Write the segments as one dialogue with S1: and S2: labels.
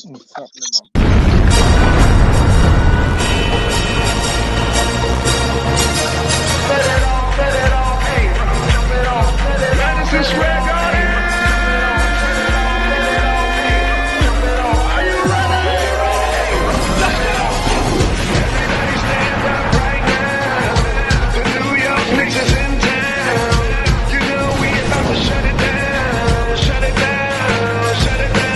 S1: What's happening, my
S2: Madison Square Garden. Are you ready? Everybody stand up right now. The New York Knicks is in town. You know we about to shut it down. Shut it down. Shut it down.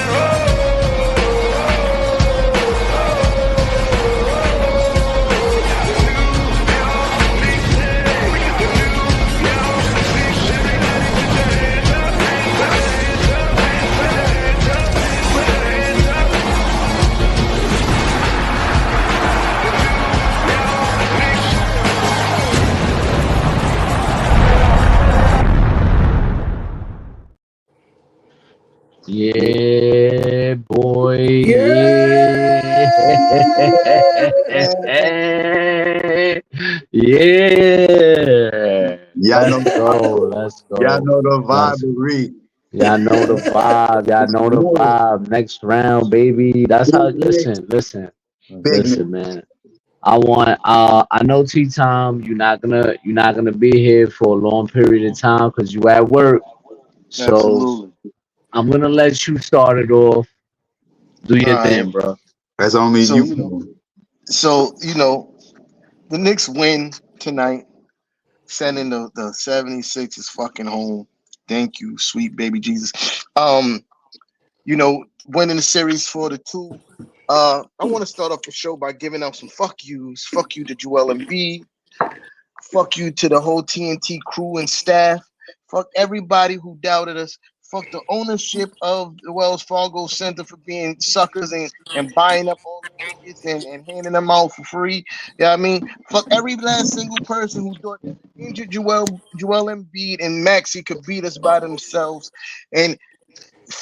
S3: Yeah, boy.
S4: Yeah.
S3: Yeah.
S5: Y'all know,
S3: Let's go. Let's
S5: y'all
S3: go.
S5: know the vibe,
S3: Let's
S5: Reed.
S3: Y'all know the vibe. Y'all know the vibe. Next round, baby. That's how.
S5: Big Nick.
S3: Listen, man. I want. I know T Time. You're not gonna be here for a long period of time because you at work. So
S1: Absolutely.
S3: I'm gonna let you start it off. Do
S1: All
S3: your
S1: right.
S3: thing, bro.
S5: That's on me.
S1: So
S5: You.
S1: you know, so you know, the Knicks win tonight, sending the 76ers fucking home. Thank you, sweet baby Jesus. Winning the series 4-2. I want to start off the show by giving out some fuck yous. Fuck you to Joel Embiid. Fuck you to the whole TNT crew and staff. Fuck everybody who doubted us. Fuck the ownership of the Wells Fargo Center for being suckers and buying up all the tickets and handing them out for free. Yeah, I mean, fuck every last single person who thought injured Joel Embiid and Maxi could beat us by themselves. And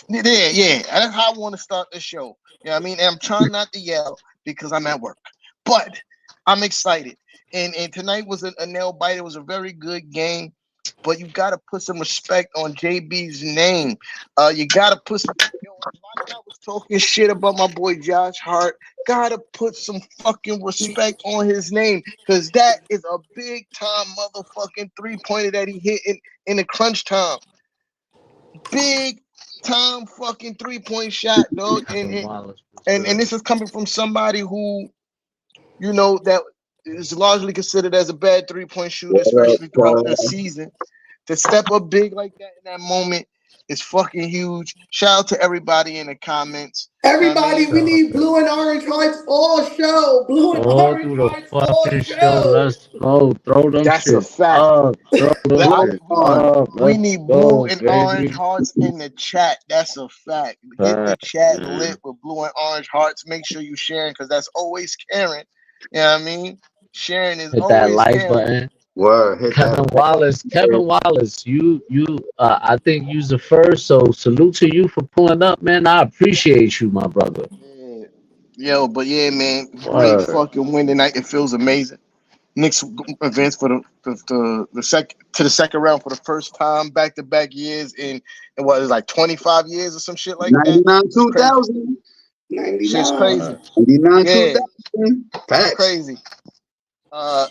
S1: yeah, that's how I want to start the show. Yeah, I mean, and I'm trying not to yell because I'm at work, but I'm excited. And tonight was a nail biter. It was a very good game, but you got to put some respect on JB's name. You got to put some. A lot of y'all was talking shit about my boy Josh Hart. Gotta put some fucking respect on his name because that is a big time motherfucking 3-pointer that he hit in the crunch time. Big time fucking 3-point shot, dog. And this is coming from somebody who, that is largely considered as a bad 3-point shooter, especially throughout the season. To step up big like that in that moment is fucking huge. Shout out to everybody in the comments.
S4: Everybody, we need blue and orange hearts all show. Blue and
S3: All
S4: orange
S3: through the
S4: hearts all
S3: fucking show.
S4: show.
S3: Let's go. Throw them
S1: That's a
S3: shits
S1: fact.
S3: up. Throw them
S1: I-
S3: shits
S5: on.
S3: up.
S1: we
S3: Let's
S1: need blue
S3: go,
S1: and orange
S3: baby.
S1: hearts in the chat. That's a fact. Get the chat lit with blue and orange hearts. Make sure you sharing because that's always caring. You know what I mean? Sharing is
S3: Hit that
S1: always
S3: like
S1: caring.
S3: button.
S5: Word. Hit
S3: Kevin
S5: that.
S3: Wallace, Kevin Wallace, I think you's the first. So salute to you for pulling up, man. I appreciate you, my brother.
S1: Yeah. Yo, but yeah, man, great
S3: Word.
S1: fucking win tonight. It feels amazing. Knicks advanced for the second round for the first time back-to-back years in what is like 25 years or some shit like that.
S5: 99,
S1: It's crazy.
S5: 2000.
S1: Shit's
S4: 99.
S1: crazy.
S3: Word.
S5: 99,
S1: Yeah,
S5: 2000.
S1: it's
S5: Facts.
S1: crazy. Uh,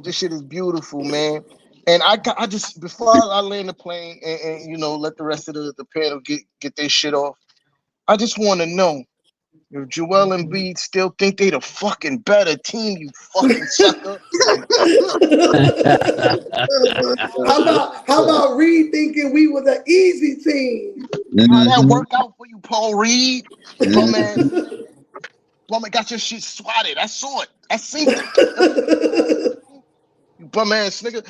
S1: this shit is beautiful, man. And I just before I land the plane and let the rest of the panel get their shit off. I just want to know if Joel Embiid still think they the fucking better team, you fucking sucker.
S4: How about Reed thinking we was an easy team?
S1: How that
S5: Mm-hmm.
S1: work out for you, Paul Reed? Bum ass, got your shit swatted. I saw it. I seen it. You bum ass nigga.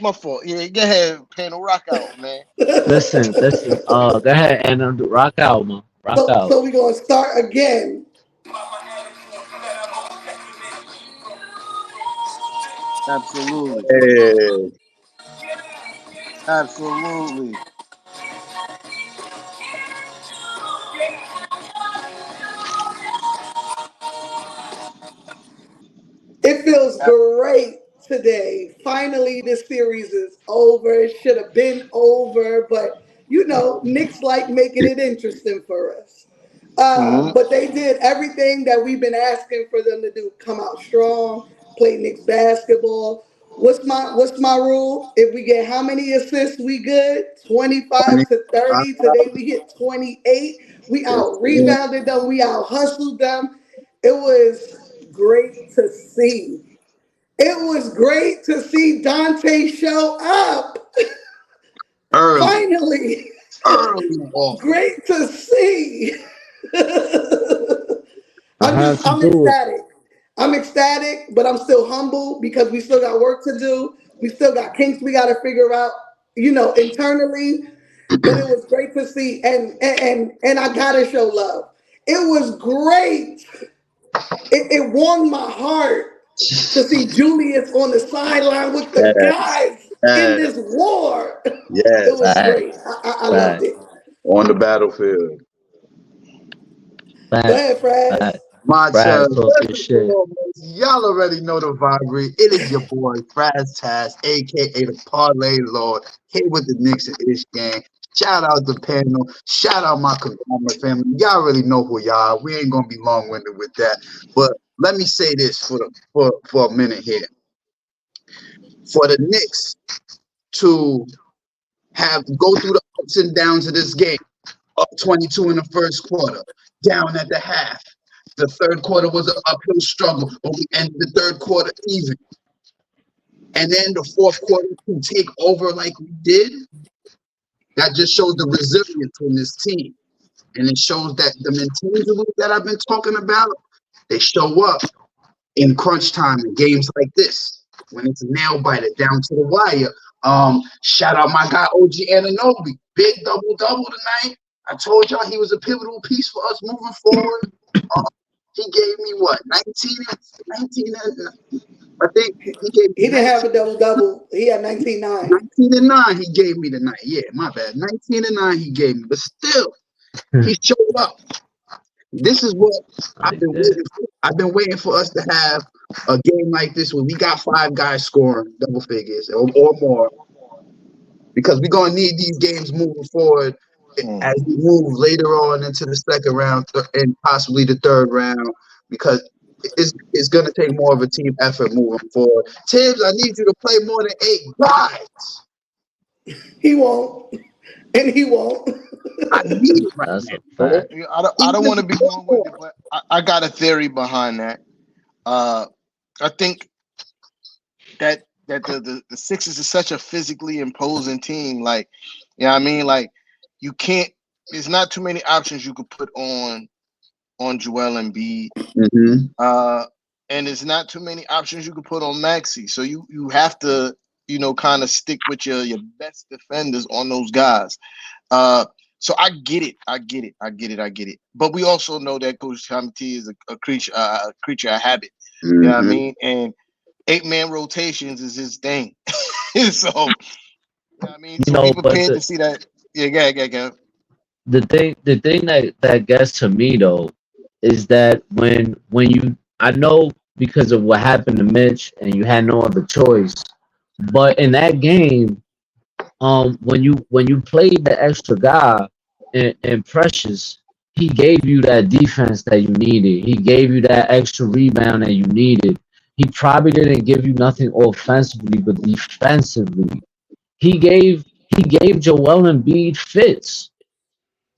S1: My fault. Yeah, go ahead, panel rock out, man.
S3: Listen. Go ahead and rock out, man. Rock out.
S4: So we gonna start again.
S1: Absolutely,
S5: Hey.
S1: absolutely.
S4: It feels great today. Finally, this series is over. It should have been over, but Knicks like making it interesting for us. But they did everything that we've been asking for them to do. Come out strong, play Knicks basketball. What's my rule? If we get how many assists, we good. 25 to 30. Today we hit 28. We out rebounded them. We out hustled them. It was great to see. It was great to see Dante show up.
S5: Early.
S4: Finally.
S5: Early.
S4: Great to see.
S3: I had to
S4: I'm
S3: do it.
S4: ecstatic. I'm ecstatic, but I'm still humble because we still got work to do. We still got kinks we got to figure out, internally. But it was great to see, and I gotta show love. It was great. It warmed my heart to see Julius on the sideline with the guys in this war.
S5: Yes.
S4: It was great. I loved it.
S5: On the battlefield.
S4: Go ahead, Fred.
S5: My
S3: Brad,
S5: turn.
S3: talk your shit.
S5: Y'all already know the vibe. It is your boy, Fraz Taz, aka the Parlay Lord, here with the Knicks and Ish Gang. Shout out the panel. Shout out my conglomerate family. Y'all already know who y'all are. We ain't gonna be long-winded with that. But let me say this for a minute here. For the Knicks to go through the ups and downs of this game, up 22 in the first quarter, down at the half. The third quarter was an uphill struggle, but we ended the third quarter even. And then the fourth quarter to take over like we did, that just shows the resilience in this team. And it shows that the intangibles that I've been talking about, they show up in crunch time in games like this, when it's a nail biter down to the wire. Shout out my guy OG Anunoby, big double-double tonight. I told y'all he was a pivotal piece for us moving forward. He gave me what, 19 I think he gave me
S4: He didn't have a double-double. He had 19-9.
S5: 19 and 9 he gave me tonight. Yeah, my bad. 19 and 9 he gave me. But still, he showed up. This is what I've been waiting for. I've been waiting for us to have a game like this where we got 5 guys scoring double figures or more. Because we're going to need these games moving forward as we move later on into the second round and possibly the third round, because it's going to take more of a team effort moving forward. Tibbs, I need you to play more than 8 guys.
S4: He won't. And he won't.
S5: I need it right
S3: That's
S5: now.
S3: a fact.
S1: I don't want to be long-winded, but I got a theory behind that. I think that the Sixers is such a physically imposing team. Like, you know what I mean? Like, you can't. There's not too many options you could put on Joel Embiid. And there's not too many options you could put on Maxey. So you have to, kind of stick with your best defenders on those guys. So I get it. But we also know that Coach Tommy T is a creature of habit. You know what I mean? And 8-man rotations is his thing. So, you know what I mean? So be prepared to see that. Yeah, go.
S3: The thing that gets to me though is that when you, I know because of what happened to Mitch and you had no other choice, but in that game, when you played the extra guy and Precious, he gave you that defense that you needed. He gave you that extra rebound that you needed. He probably didn't give you nothing offensively, but defensively, he gave Joel Embiid fits.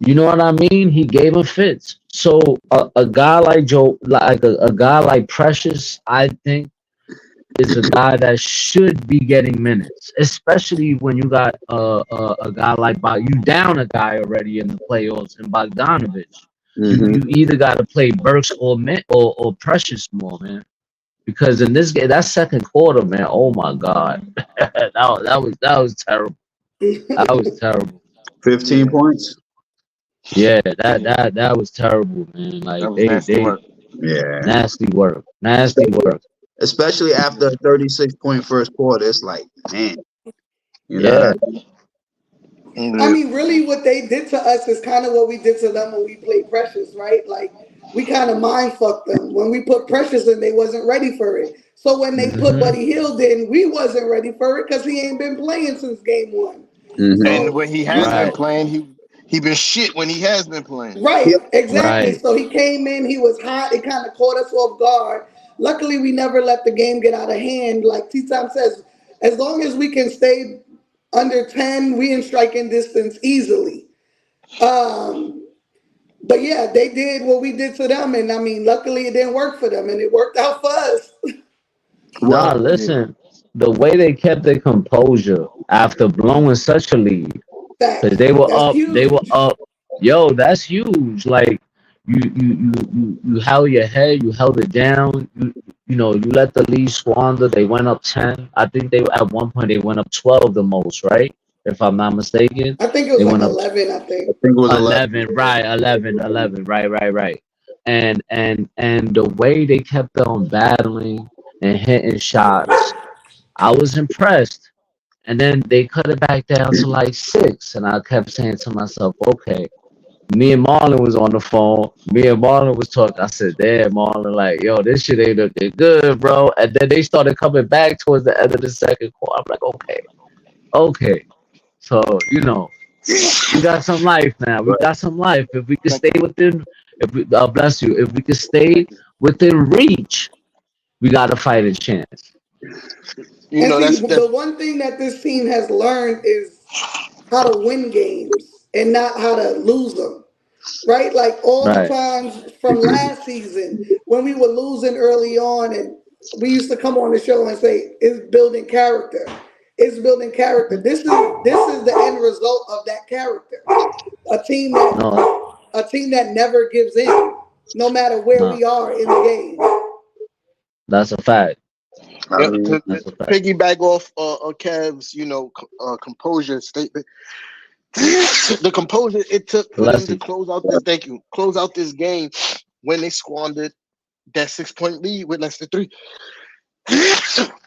S3: You know what I mean? He gave him fits. So a guy like Joe, like a guy like Precious, I think is a guy that should be getting minutes, especially when you got a guy like you down a guy already in the playoffs in Bogdanovich. You either got to play Burks or Precious more, man. Because in this game, that second quarter, man, oh my God, that was terrible. That was terrible.
S5: 15 points.
S3: Yeah, that was terrible, man. Like
S1: nasty work.
S5: Yeah,
S3: nasty work.
S5: Especially after a 36-point first quarter, it's like, man,
S3: Yeah.
S4: I mean, really, what they did to us is kind of what we did to them when we played Precious, right? Like, we kind of mind fucked them. When we put Precious in, they wasn't ready for it. So when they put Buddy Hield in, we wasn't ready for it because he ain't been playing since game 1.
S1: And when he has been playing, He been shit when he has been playing.
S4: Right,
S5: Yep.
S4: exactly.
S3: Right.
S4: So he came in, he was hot. It kind of caught us off guard. Luckily, we never let the game get out of hand. Like T-Time says, as long as we can stay under 10, we in striking distance easily. Um, but yeah, they did what we did to them, and I mean, luckily it didn't work for them, and it worked out for us.
S3: Nah,
S5: Well,
S1: Yeah.
S3: listen, the way they kept their composure after blowing such a lead, because
S4: Facts.
S3: they were
S4: That's
S3: up, they were
S4: huge.
S3: up. Yo, that's huge. Like you held your head, you held it down. You know, you let the lead squander. They went up 10. I think they at one point they went up 12 the most, right? If I'm not mistaken,
S4: I think it
S3: they
S4: was like
S3: went up
S4: 11. I
S5: I
S4: think.
S5: think it was 11.
S3: 11, right? 11, right. And the way they kept on battling and hitting shots, I was impressed. And then they cut it back down to like 6, and I kept saying to myself, okay. Me and Marlon was on the phone. Me and Marlon was talking. I said, "Damn, Marlon, like, yo, this shit ain't looking good, bro." And then they started coming back towards the end of the second quarter. I'm like, okay. So we got some life now. We
S5: Right.
S3: got some life. If we could
S1: Thank
S3: stay
S1: you.
S3: within, if we, bless you, if we could stay within reach, we got a fighting chance.
S1: You
S4: And
S1: know,
S4: see,
S1: that's
S4: the one thing that this team has learned is how to win games and not how to lose them. Right? Like all the
S3: Right.
S4: times from last season when we were losing early on, and we used to come on the show and say, "It's building character. It's building character." This is the end result of that character. A team that
S3: No,
S4: a team that never gives in, no matter where
S3: no,
S4: we are in the game.
S3: that's a fact.
S5: I
S1: yeah,
S5: mean,
S3: That's a
S1: to
S3: fact.
S1: piggyback off Kev's, composure statement. The composure it took for them
S3: Bless
S1: to
S3: you.
S1: close out this. Thank you. Close out this game when they squandered that 6 point lead with less than three.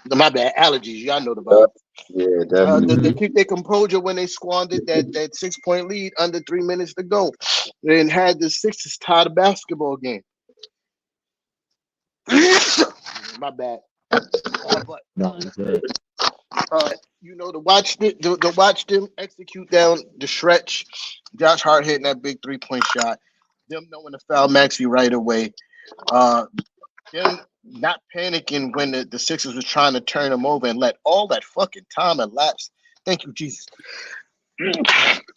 S1: My bad, allergies. Y'all know the
S5: yeah,
S1: vibe.
S5: yeah, definitely.
S1: They
S3: Hmm.
S1: keep their composure when they squandered that 6 point lead under 3 minutes to go, and had the Sixers tie the basketball game. My bad. But
S3: No, it's good.
S1: to watch them execute down the stretch, Josh Hart hitting that big 3 point shot, them knowing to foul Maxi right away, uh, them not panicking when the Sixers was trying to turn them over and let all that fucking time elapse. Thank you, Jesus.
S4: And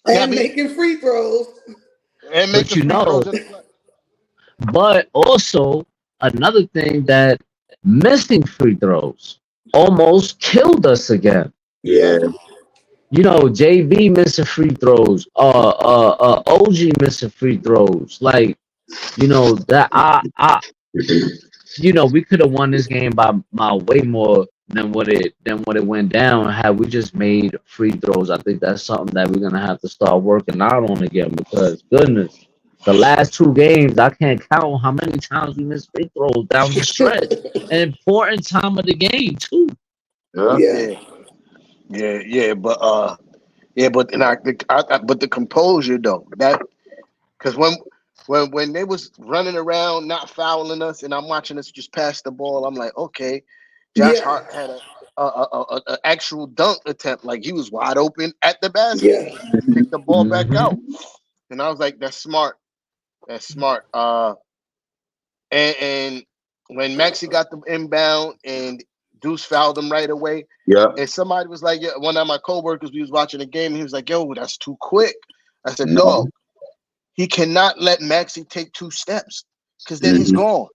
S1: Gabby,
S4: making free throws.
S1: and
S3: But
S1: making
S3: you
S1: free
S3: know,
S1: throws in the clutch.
S3: but also another thing that missing free throws almost killed us again.
S5: Yeah,
S4: Yep.
S3: JV missing free throws, OG missing free throws. Like, that we could have won this game by way more than what it went down had we just made free throws. I think that's something that we're gonna have to start working out on again because goodness, the last 2 games I can't count how many times we missed free throws down the stretch. An important time of the game too.
S5: yeah.
S4: Yeah.
S1: Yeah, but but the composure though that because when they was running around not fouling us and I'm watching us just pass the ball, I'm like, okay, Josh
S4: Yeah.
S1: Hart had a actual dunk attempt, like he was wide open at the basket,
S4: Yeah.
S1: kicked the ball back out,
S3: Hmm.
S1: and I was like, that's smart, that's smart. And when Maxi got the inbound and Deuce fouled him right away,
S5: Yeah.
S1: and somebody was like, yeah, one of my coworkers, we was watching the game, and he was like, yo, that's too quick. I said,
S5: No.
S1: dog, he cannot let Maxi take 2 steps because then he's
S5: Mm-hmm.
S1: gone.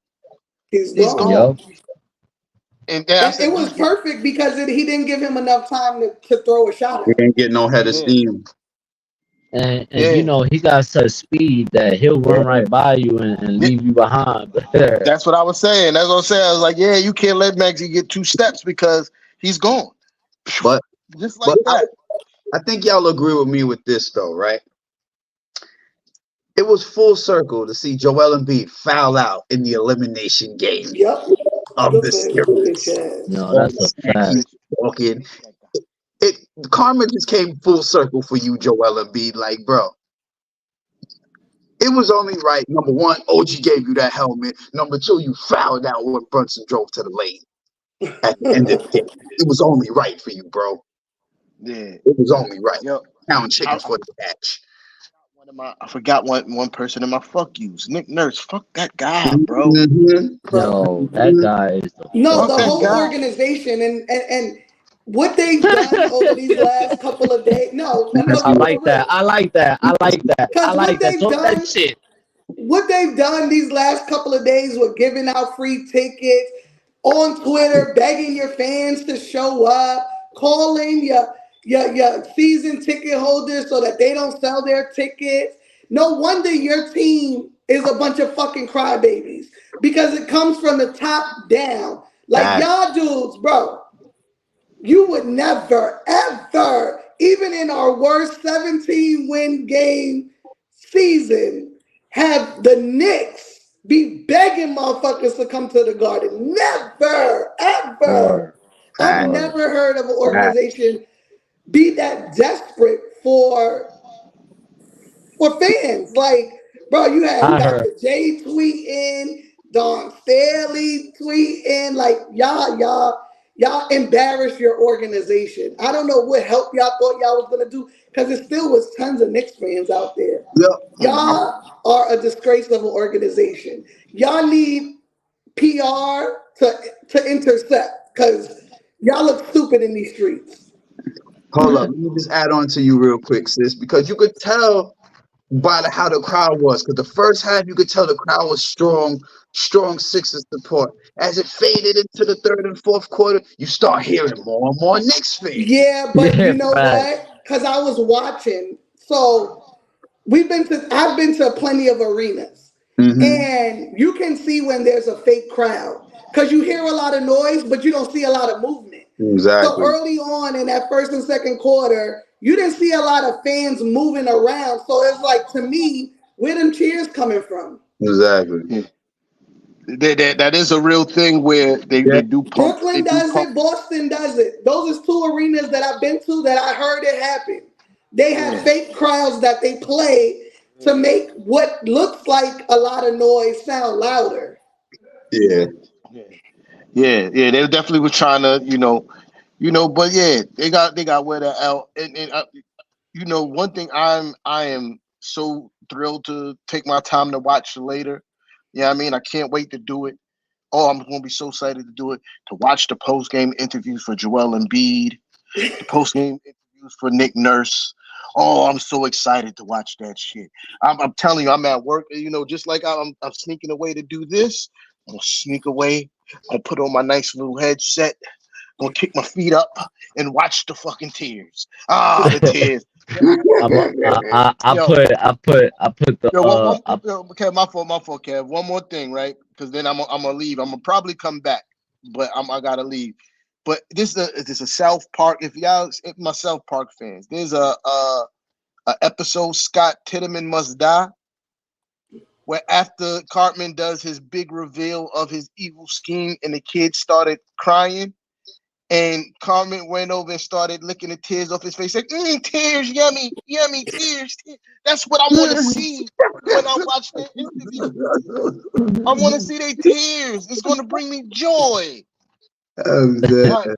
S4: He's
S1: He's
S4: gone.
S1: gone.
S3: Yup.
S1: And then I
S4: And it
S1: said,
S4: was
S1: Deuce, you,
S4: perfect because he didn't give him enough time to throw a shot
S5: We
S4: up.
S5: ain't get no head of
S1: yeah,
S5: steam.
S3: And
S1: yeah,
S3: he got such speed that he'll run
S5: Yeah.
S3: right by you and
S1: yeah.
S3: leave you behind.
S1: That's what I was saying. That's what I'm saying. I was like, yeah, you can't let Maxi get 2 steps because he's gone.
S5: But
S1: Just like
S5: but
S1: that.
S5: I think y'all agree with me with this though, right? It was full circle to see Joel Embiid foul out in the elimination game
S4: Yep.
S5: of
S4: Good
S5: the
S4: for his bitch
S5: series.
S4: ass.
S3: No,
S5: All
S3: that's
S5: the
S3: a
S5: smack
S3: fact.
S5: he's
S1: Bitch,
S5: talking.
S1: bitch like that.
S5: It karma just came full circle for you, Joel Embiid. Like, bro, it was only right. Number one, OG gave you that helmet. Number two, you fouled out when Brunson drove to the lane at the end of the game. It was only right for you, bro.
S1: Yeah.
S5: It was only right.
S1: Yo,
S5: Pound
S1: I,
S5: chicken
S1: I
S5: for the catch.
S1: I forgot one person in my fuck yous. Nick Nurse. Fuck that guy, bro.
S5: Mhm.
S4: Bro.
S3: Yo, that guy is the
S4: No,
S1: Fuck
S4: the
S1: that
S3: fucking
S4: whole
S1: guy.
S3: worst.
S4: organization and what they've done over these last couple of days. No, no,
S3: I
S5: Nasty.
S4: for
S3: like that.
S4: real.
S3: I like that. I like that. I
S4: Because
S3: like that. Talk that shit.
S4: what they've done these last couple of days with giving out free tickets on Twitter, begging your fans to show up, calling your season ticket holders so that they don't sell their tickets. No wonder your team is a bunch of fucking crybabies because it comes from the top down. Like
S5: Bad.
S4: y'all dudes, bro, you would never, ever, even in our worst 17 win game season, have the Knicks be begging motherfuckers to come to the Garden. Never, ever.
S3: Word.
S4: I've
S5: Bad.
S3: Word.
S4: never heard of an
S5: Bad.
S4: organization be that desperate for fans. Like, bro, you had
S3: I heard.
S4: Dr. J tweeting, Don Staley tweeting, like y'all embarrass your organization. I don't know what help y'all thought y'all was gonna do, because it still was tons of Knicks fans out there.
S5: Yep.
S4: Y'all are a disgrace of an organization. Y'all need PR to intercept, because y'all look stupid in these streets.
S5: Hold up. Let me just add on to you real quick, sis, because you could tell by how the crowd was. Because the first half, you could tell the crowd was strong Sixers support. As it faded into the third and fourth quarter, you start hearing more and more Knicks fans.
S4: Yeah, but
S3: Yeah,
S4: you know
S3: fact.
S4: what? Because I was watching. So I've been to plenty of arenas,
S5: Mm-hmm.
S4: and you can see when there's a fake crowd because you hear a lot of noise, but you don't see a lot of movement. So
S5: Exactly.
S4: early on in that first and second quarter, you didn't see a lot of fans moving around. So it's like, to me, where them cheers coming from?
S5: Exactly.
S1: Yeah. That is a real thing where
S5: Yeah.
S1: they do pump. They
S4: Brooklyn
S1: do
S4: does
S1: pump.
S4: it, Boston does it. Those is two arenas that I've been to that I heard it happen. They have
S1: Yeah.
S4: fake crowds that they play to make what looks like a lot of noise sound louder.
S5: Yeah.
S1: Yeah. Yeah. They definitely was trying to, but yeah, they got where the L. And one thing I am so thrilled to take my time to watch later. Yeah, I mean, I can't wait to do it. Oh, I'm going to be so excited to do it, to watch the post game interviews for Joel Embiid, the post game interviews for Nick Nurse. Oh, I'm so excited to watch that shit. I'm telling you, I'm at work. Just like I'm sneaking away to do this. I'm gonna sneak away. I'm gonna put on my nice little headset. I'm gonna kick my feet up and watch the fucking tears. Ah, the tears. Yo,
S3: I put the
S1: Yo, okay, my fault, Kev. One more thing, right? Because then I'm gonna leave. I'm gonna probably come back, but I gotta leave. But this is a South Park. If my South Park fans, there's a episode Scott Titterman Must Die, where after Cartman does his big reveal of his evil scheme, and the kids started crying. And Carmen went over and started licking the tears off his face, like, tears, yummy, yummy, tears. That's what I want to see when I watch their interview. I want to see their tears. It's going to bring me joy.
S5: I'm
S1: All
S5: dead.
S1: right.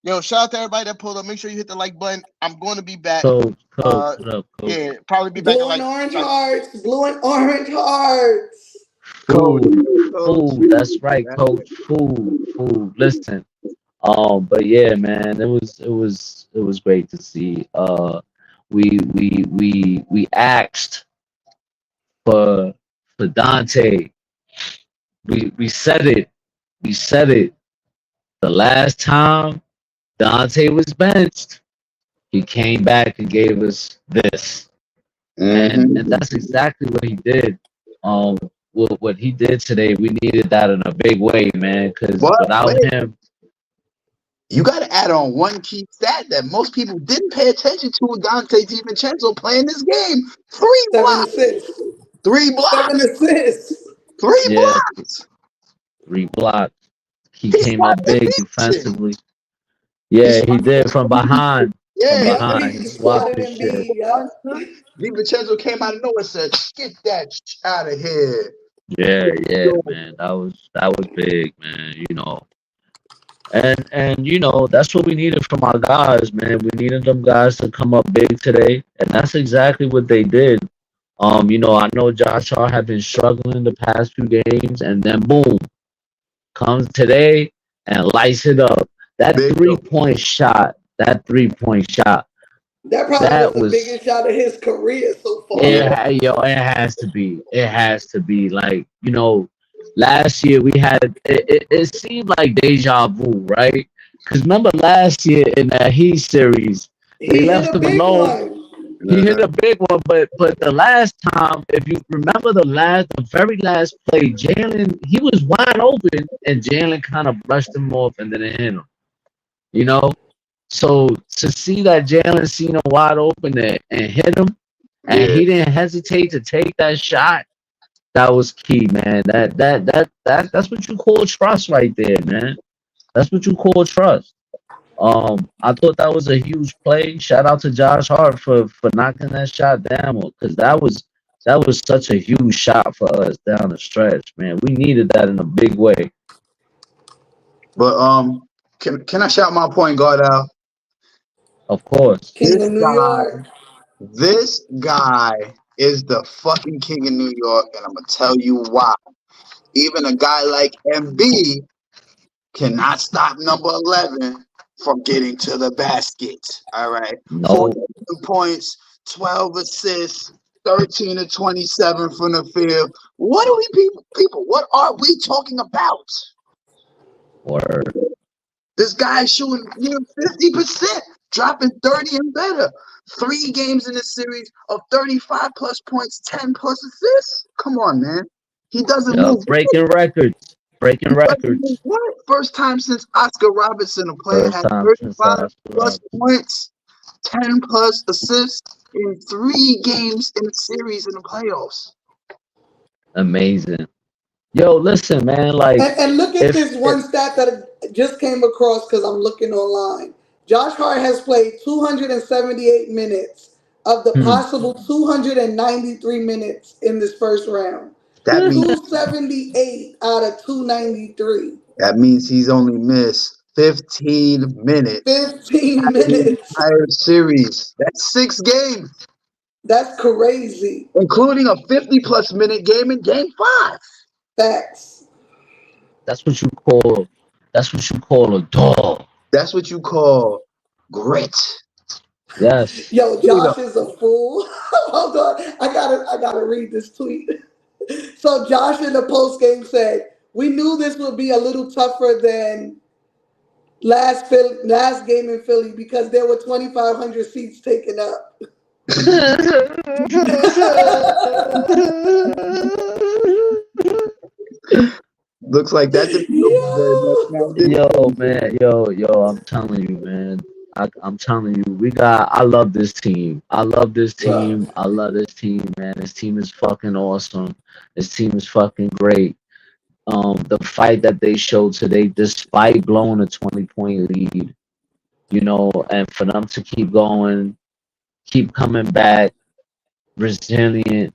S1: Yo, shout out to everybody that pulled up. Make sure you hit the like button. I'm going to be back.
S3: coach, what up, coach?
S1: Yeah, probably be back in
S4: Blue and orange hearts, blue and orange hearts.
S5: Coach.
S3: Food. That's right, coach. Food. Listen. But yeah, man, it was great to see. We asked for Dante. We said it. We said it. The last time Dante was benched, he came back and gave us this, and
S5: Mm-hmm.
S3: that's exactly what he did. What he did today, we needed that in a big way, man. Because
S5: But
S3: without
S5: wait,
S3: him,
S5: you got to add on one key stat that most people didn't pay attention to with Dante DiVincenzo playing this game. Three
S4: 7
S5: blocks.
S4: assists.
S5: Three
S4: 7
S5: blocks.
S4: assists.
S5: Three
S3: yeah,
S5: blocks.
S3: 3 blocks. He
S5: He
S3: came
S5: swapped
S3: up
S5: the
S3: big
S5: shit.
S3: defensively.
S5: He
S3: Yeah, he
S5: swapped
S3: did from behind. From
S5: Yeah.
S4: Yup,
S3: behind,
S4: he
S3: he swapped
S4: swatted
S3: his
S4: and
S3: shit.
S4: beat. Yup.
S5: DiVincenzo came out of nowhere and said, "Get that out of here."
S3: Yeah, man. That was big, man. And that's what we needed from our guys, man. We needed them guys to come up big today, and that's exactly what they did. I know Josh Hart have been struggling the past few games, and then boom, comes today and lights it up. That
S5: Bingo.
S3: 3-point shot, that 3-point shot,
S4: That probably was
S3: that
S4: the
S3: was
S4: biggest shot of his career so
S5: Yeah.
S4: far.
S3: it has to be. It has to be. Like, last year we had it seemed like deja vu, right? Because remember last year in that Heat series, they
S4: He hit
S3: left
S4: a
S3: him
S4: big
S3: alone.
S4: one.
S3: He hit a big one, but the last time, if you remember the very last play, Jalen, he was wide open, and Jalen kind of brushed him off, and then it hit him. You know, so to see that Jalen seen him wide open and hit him, and
S5: Yeah.
S3: he didn't hesitate to take that shot, that was key, man. That's what you call trust right there, man. That's what you call trust. I thought that was a huge play. Shout out to Josh Hart for knocking that shot down because that was such a huge shot for us down the stretch, man. We needed that in a big way.
S5: But can I shout my point guard out?
S3: Of course.
S4: King
S5: This
S4: of New
S5: guy,
S4: York.
S5: this guy is the fucking king of New York, and I'm gonna tell you why. Even a guy like MB cannot stop number 11 from getting to the basket. All right.
S3: No,
S5: 14 points, 12 assists, 13 to 27 from the field. What are we people? What are we talking about?
S3: word.
S5: This guy's shooting near 50%, dropping 30 and better. 3 games in the series of 35 plus points, 10 plus assists. Come on, man. He doesn't
S3: Yeah,
S5: move.
S3: breaking records. Breaking
S5: He doesn't move
S3: records.
S5: what? First time since Oscar Robertson, a player
S3: First
S5: had
S3: time since
S5: 35
S3: Oscar
S5: plus
S3: Robertson.
S5: points, 10 plus assists in 3 games in a series in the playoffs.
S3: Amazing. Yo, listen, man. Like,
S4: And look at
S3: if
S4: this one stat that just came across because I'm looking online. Josh Hart has played 278 minutes of the
S3: hmm.
S4: possible 293 minutes in this first round.
S5: That means
S4: 278 out of 293.
S5: he's only missed 15 minutes
S4: 15
S5: out of the
S4: minutes.
S5: entire series. That's 6 games,
S4: That's crazy.
S5: including a 50 plus minute game in game 5.
S4: Facts.
S3: That's what you call. That's what you call a dog.
S5: That's what you call grit.
S3: Yes.
S4: Yo,
S5: You know,
S4: Josh is a fool. Hold on. I gotta read this tweet. So Josh in the post game said, "We knew this would be a little tougher than last game in Philly because there were 2,500 seats taken up."
S5: looks like that didn't help you very much
S4: Yo.
S5: now, did it?
S3: Yo, man, yo, I'm telling you, man. I'm telling you, I love this team. I love this
S4: Bro.
S3: team. I love this team, man. This team is fucking awesome. This team is fucking great. The fight that they showed today, despite blowing a 20-point lead, and for them to keep going, keep coming back, resilient,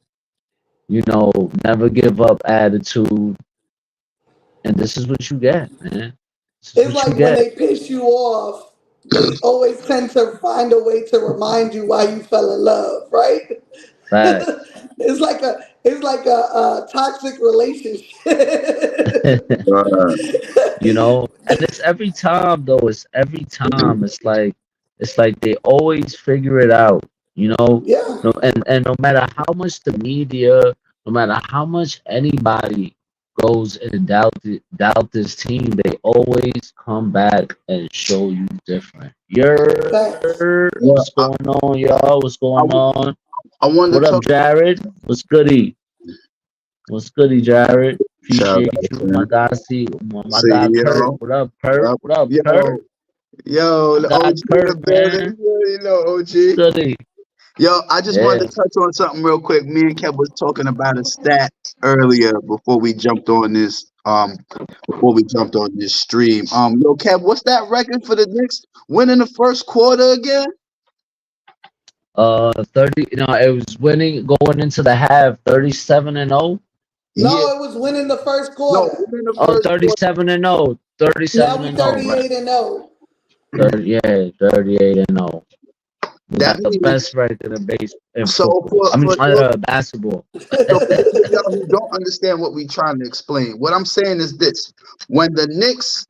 S3: never give up attitude. And this is what you get, man. This is
S4: It's
S3: what you
S4: like when
S3: get.
S4: they piss you off, they always tend to find a way to remind you why you fell in love, right?
S3: Facts.
S4: It's like a toxic relationship.
S5: Uh,
S3: And it's every time though. It's every time. It's like they always figure it out.
S4: Yeah,
S3: And no matter how much the media, no matter how much anybody goes and doubt this team, they always come back and show you different.
S4: facts.
S5: well,
S3: What's going on, y'all? What's
S5: I,
S3: going on?
S5: I wanted
S3: What
S5: to
S3: up,
S5: talk.
S3: Jared? What's goody? What's goody, Jared?
S5: Shout
S3: Appreciate
S5: out,
S3: you, my
S5: man.
S3: guy. My guy Kurt.
S5: CEO.
S3: What up, Kurt?
S5: Yep.
S3: What up,
S5: Yo,
S3: Kurt?
S5: yo,
S3: My
S5: the
S3: guy
S5: OG in the
S3: Kurt,
S5: building.
S3: man.
S5: You know,
S3: What's
S5: OG.
S3: goody?
S5: Yo, I just wanted
S3: Yeah.
S5: to touch on something real quick. Me and Kev was talking about a stat earlier before we jumped on this stream. Yo, Kev, what's that record for the Knicks winning the first quarter again?
S3: 30. It was winning going into the half, 37-0.
S5: Yeah,
S4: No, it was winning the first
S5: no,
S4: quarter.
S5: winning the
S3: Oh,
S5: first quarter.
S3: 37-0.
S4: Now
S3: 37
S4: we
S3: and 0, right?
S4: 38-0.
S3: 38 and 0. We
S5: That
S3: got the
S5: means
S3: best record in in
S5: so
S3: football. I mean, basketball.
S5: for y'all who don't understand what we're trying to explain, what I'm saying is this: when the Knicks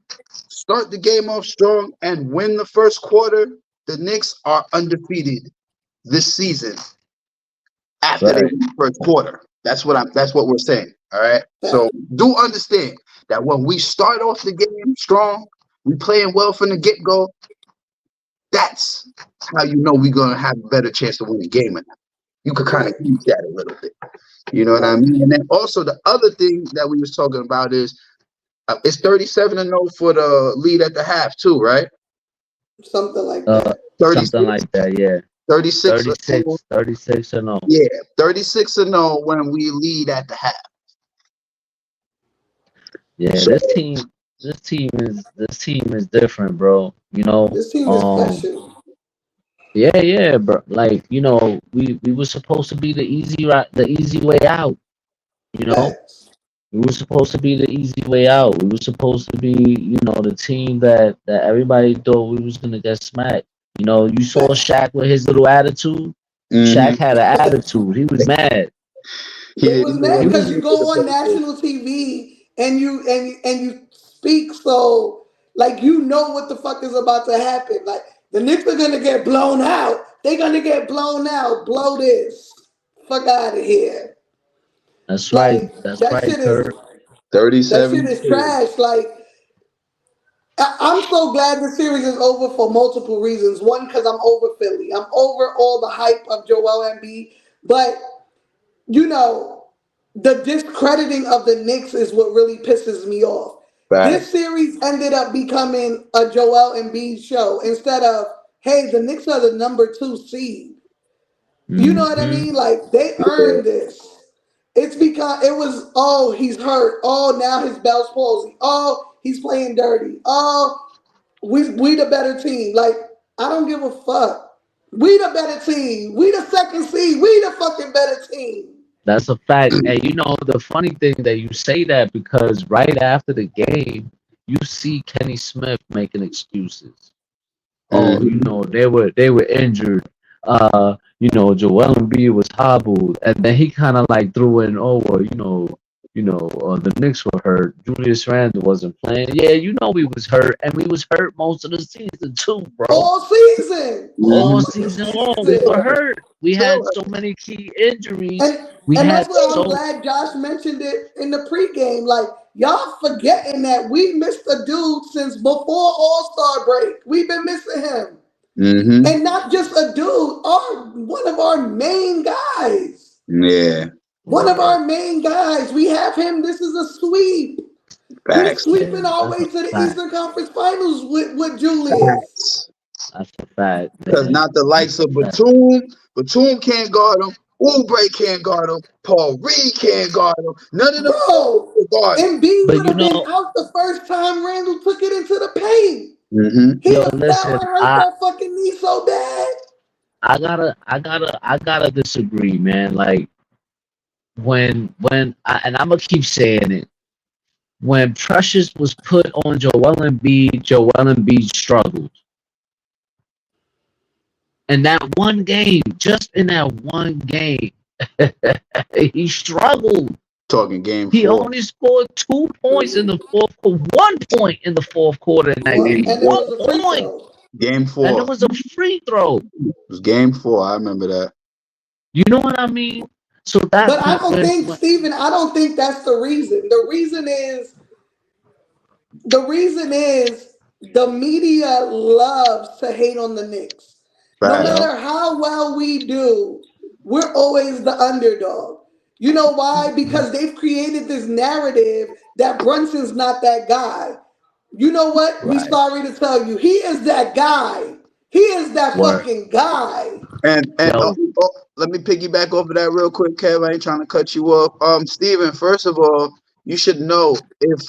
S5: start the game off strong and win the first quarter, the Knicks are undefeated this season after they
S3: Right.
S5: win the first quarter. That's what we're saying. All right. So do understand that when we start off the game strong, we playing well from the get-go, that's how you know we're gonna have a better chance to win the game. And you could kind of use that a little bit. You know what I mean? And then also the other thing that we was talking about is it's 37-0 for the lead at the half too, right?
S4: Something like
S3: Uh,
S4: that.
S3: something
S5: 36,
S3: like that. Yeah.
S5: 36,
S3: 36 and 0.
S5: yeah, 36-0 when we lead at the half.
S3: Yeah,
S5: So
S3: this team is different, bro.
S4: This team is special.
S3: Yeah, bro. Like, we were supposed to be the easy way out, you know?
S4: Facts.
S3: We were supposed to be the easy way out. We were supposed to be, the team that everybody thought we was gonna get smacked. You saw
S4: Facts.
S3: Shaq with his little attitude.
S5: mhm.
S3: Shaq had an attitude. He was mad.
S4: They was mad
S3: He
S4: because
S3: was
S4: you go on national TV and you speak so like you know what the fuck is about to happen. Like the Knicks are gonna get blown out. They're gonna get blown out. Blow this. Fuck out of here.
S3: That's right.
S4: Like
S3: That's right, Kurt.
S4: that shit
S5: 37.
S4: is trash. Like I'm so glad the series is over for multiple reasons. One, because I'm over Philly. I'm over all the hype of Joel Embiid. But you know, the discrediting of the Knicks is what really pisses me off. This
S5: Facts.
S4: series ended up becoming a Joel Embiid show instead of, hey, the Knicks are the number 2 seed. You know what I
S3: Hmm.
S4: mean? Like they
S5: Yeah.
S4: earned this. It's because it was, oh, he's hurt. Oh, now his Bell's palsy. Oh, he's playing dirty. Oh, we the better team. Like, I don't give a fuck. We the better team. We the second seed. We the fucking better team.
S3: That's a fact. And the funny thing that you say that because right after the game, you see Kenny Smith making excuses. Oh,
S5: Mhm.
S3: they were injured. Joel Embiid was hobbled, and then he kind of like threw in, oh, well, the Knicks were hurt. Julius Randle wasn't playing. Yeah, we was hurt, and we was hurt most of the season too, bro.
S4: All season.
S5: Mhm.
S3: All
S4: All
S3: season long, we were
S4: season.
S3: hurt. We had so many key injuries.
S4: And
S3: We
S4: and
S3: had
S4: that's what I'm
S3: so
S4: glad Josh mentioned it in the pregame. Like y'all forgetting that we missed a dude since before All-Star break. We've been missing him.
S5: Mhm.
S4: And not just a dude, one of our main guys.
S5: Yeah.
S4: One of
S3: yeah,
S4: our main guys. We have him. This is a sweep. We
S5: Facts.
S3: yeah,
S4: sweeping our
S3: that's
S4: way
S3: a
S4: to the
S3: fact.
S4: Eastern Conference Finals with Julius.
S5: Facts.
S3: That's a fact,
S5: Because
S3: man.
S5: not the
S3: That's
S5: likes
S3: a
S5: of
S3: fact.
S5: Batum. Batum can't guard him. Oubre can't guard him. Paul Reed can't guard him. None of them
S4: Bro,
S5: can guard him.
S4: Embiid
S3: But
S4: would have been out the first time Randall took it into the paint.
S5: Mm-hmm.
S4: He
S3: yo,
S4: fell
S3: listen,
S4: and hurt that fucking knee so bad.
S3: I gotta disagree, man. Like and I'm gonna keep saying it. When Precious was put on Joel Embiid struggled. In that one game, just in that one game, he struggled.
S5: Talking game
S3: He
S5: 4.
S3: only scored 2 points in the fourth quarter, 1 point in the fourth quarter in that game.
S4: And it
S3: One
S4: was a free
S3: point.
S4: throw.
S5: Game
S3: And
S5: 4.
S3: it was a free throw.
S5: It was game 4. I remember that.
S3: You know what I mean? So that
S4: But I don't think,
S3: when
S4: Steven, I don't think that's the reason. The reason is the media loves to hate on the Knicks. No
S5: Facts.
S3: Yep.
S4: matter how well we do, we're always the underdog. You know why? Because they've created this narrative that Brunson's not that guy. You know what? We
S3: Right.
S4: sorry to tell you, he is that guy. He is that
S3: Word.
S4: fucking guy.
S5: And
S3: Yo,
S5: let me piggyback over that real quick, Kev. I ain't trying to cut you off. Steven, first of all, you should know if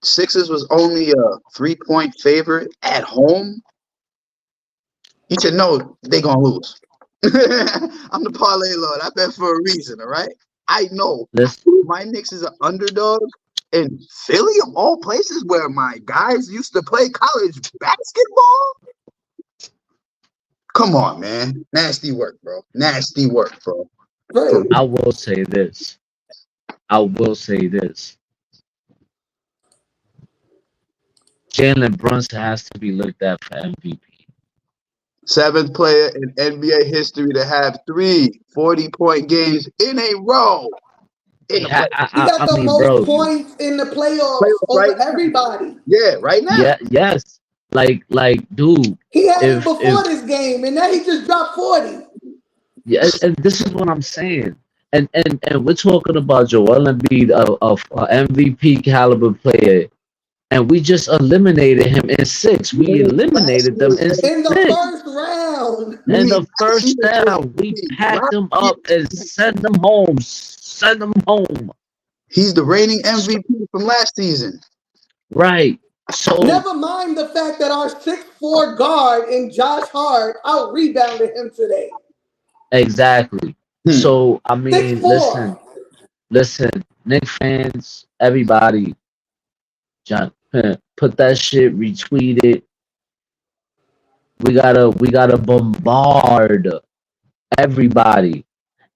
S5: Sixers was only a 3-point favorite at home, you should know they gonna lose. I'm the parlay lord. I bet for a reason, all right? I know
S3: listen,
S5: my Knicks is an underdog in Philly, of all places where my guys used to play college basketball. Come on, man. Nasty work, bro. Nasty work, bro. For
S4: Right.
S3: I will say this. I will say this. Jalen Brunson has to be looked at for MVP.
S5: seventh player in NBA history to have 3 40-point games in a row in the
S3: Yeah,
S5: play.
S4: He got
S3: I
S4: the
S3: mean,
S4: most
S3: bro,
S4: points in the playoffs
S5: Playoffs
S4: over
S5: right now.
S4: everybody.
S5: Yeah, right now.
S3: yeah, yes. Dude,
S4: He had it
S3: if
S4: before this game, and now he just dropped 40.
S3: yeah, and this is what I'm saying. And we're talking about Joel Embiid, a MVP caliber player, and we just eliminated him in six. We
S5: Last
S3: eliminated them
S5: year,
S3: in
S4: In the
S3: six.
S4: first round.
S3: In the
S5: last
S3: first
S5: year was
S3: down, we packed
S5: last
S3: them
S5: year.
S3: up and sent them home. Send them home.
S5: He's the reigning MVP from last season.
S3: Right. So
S4: Never mind the fact that our 6'4" guard in Josh Hart out rebounded him today.
S3: exactly.
S5: Hmm.
S3: So I
S4: Six
S3: mean,
S4: four.
S3: listen, Knicks fans, everybody, John, put that shit, retweet it. We gotta bombard everybody,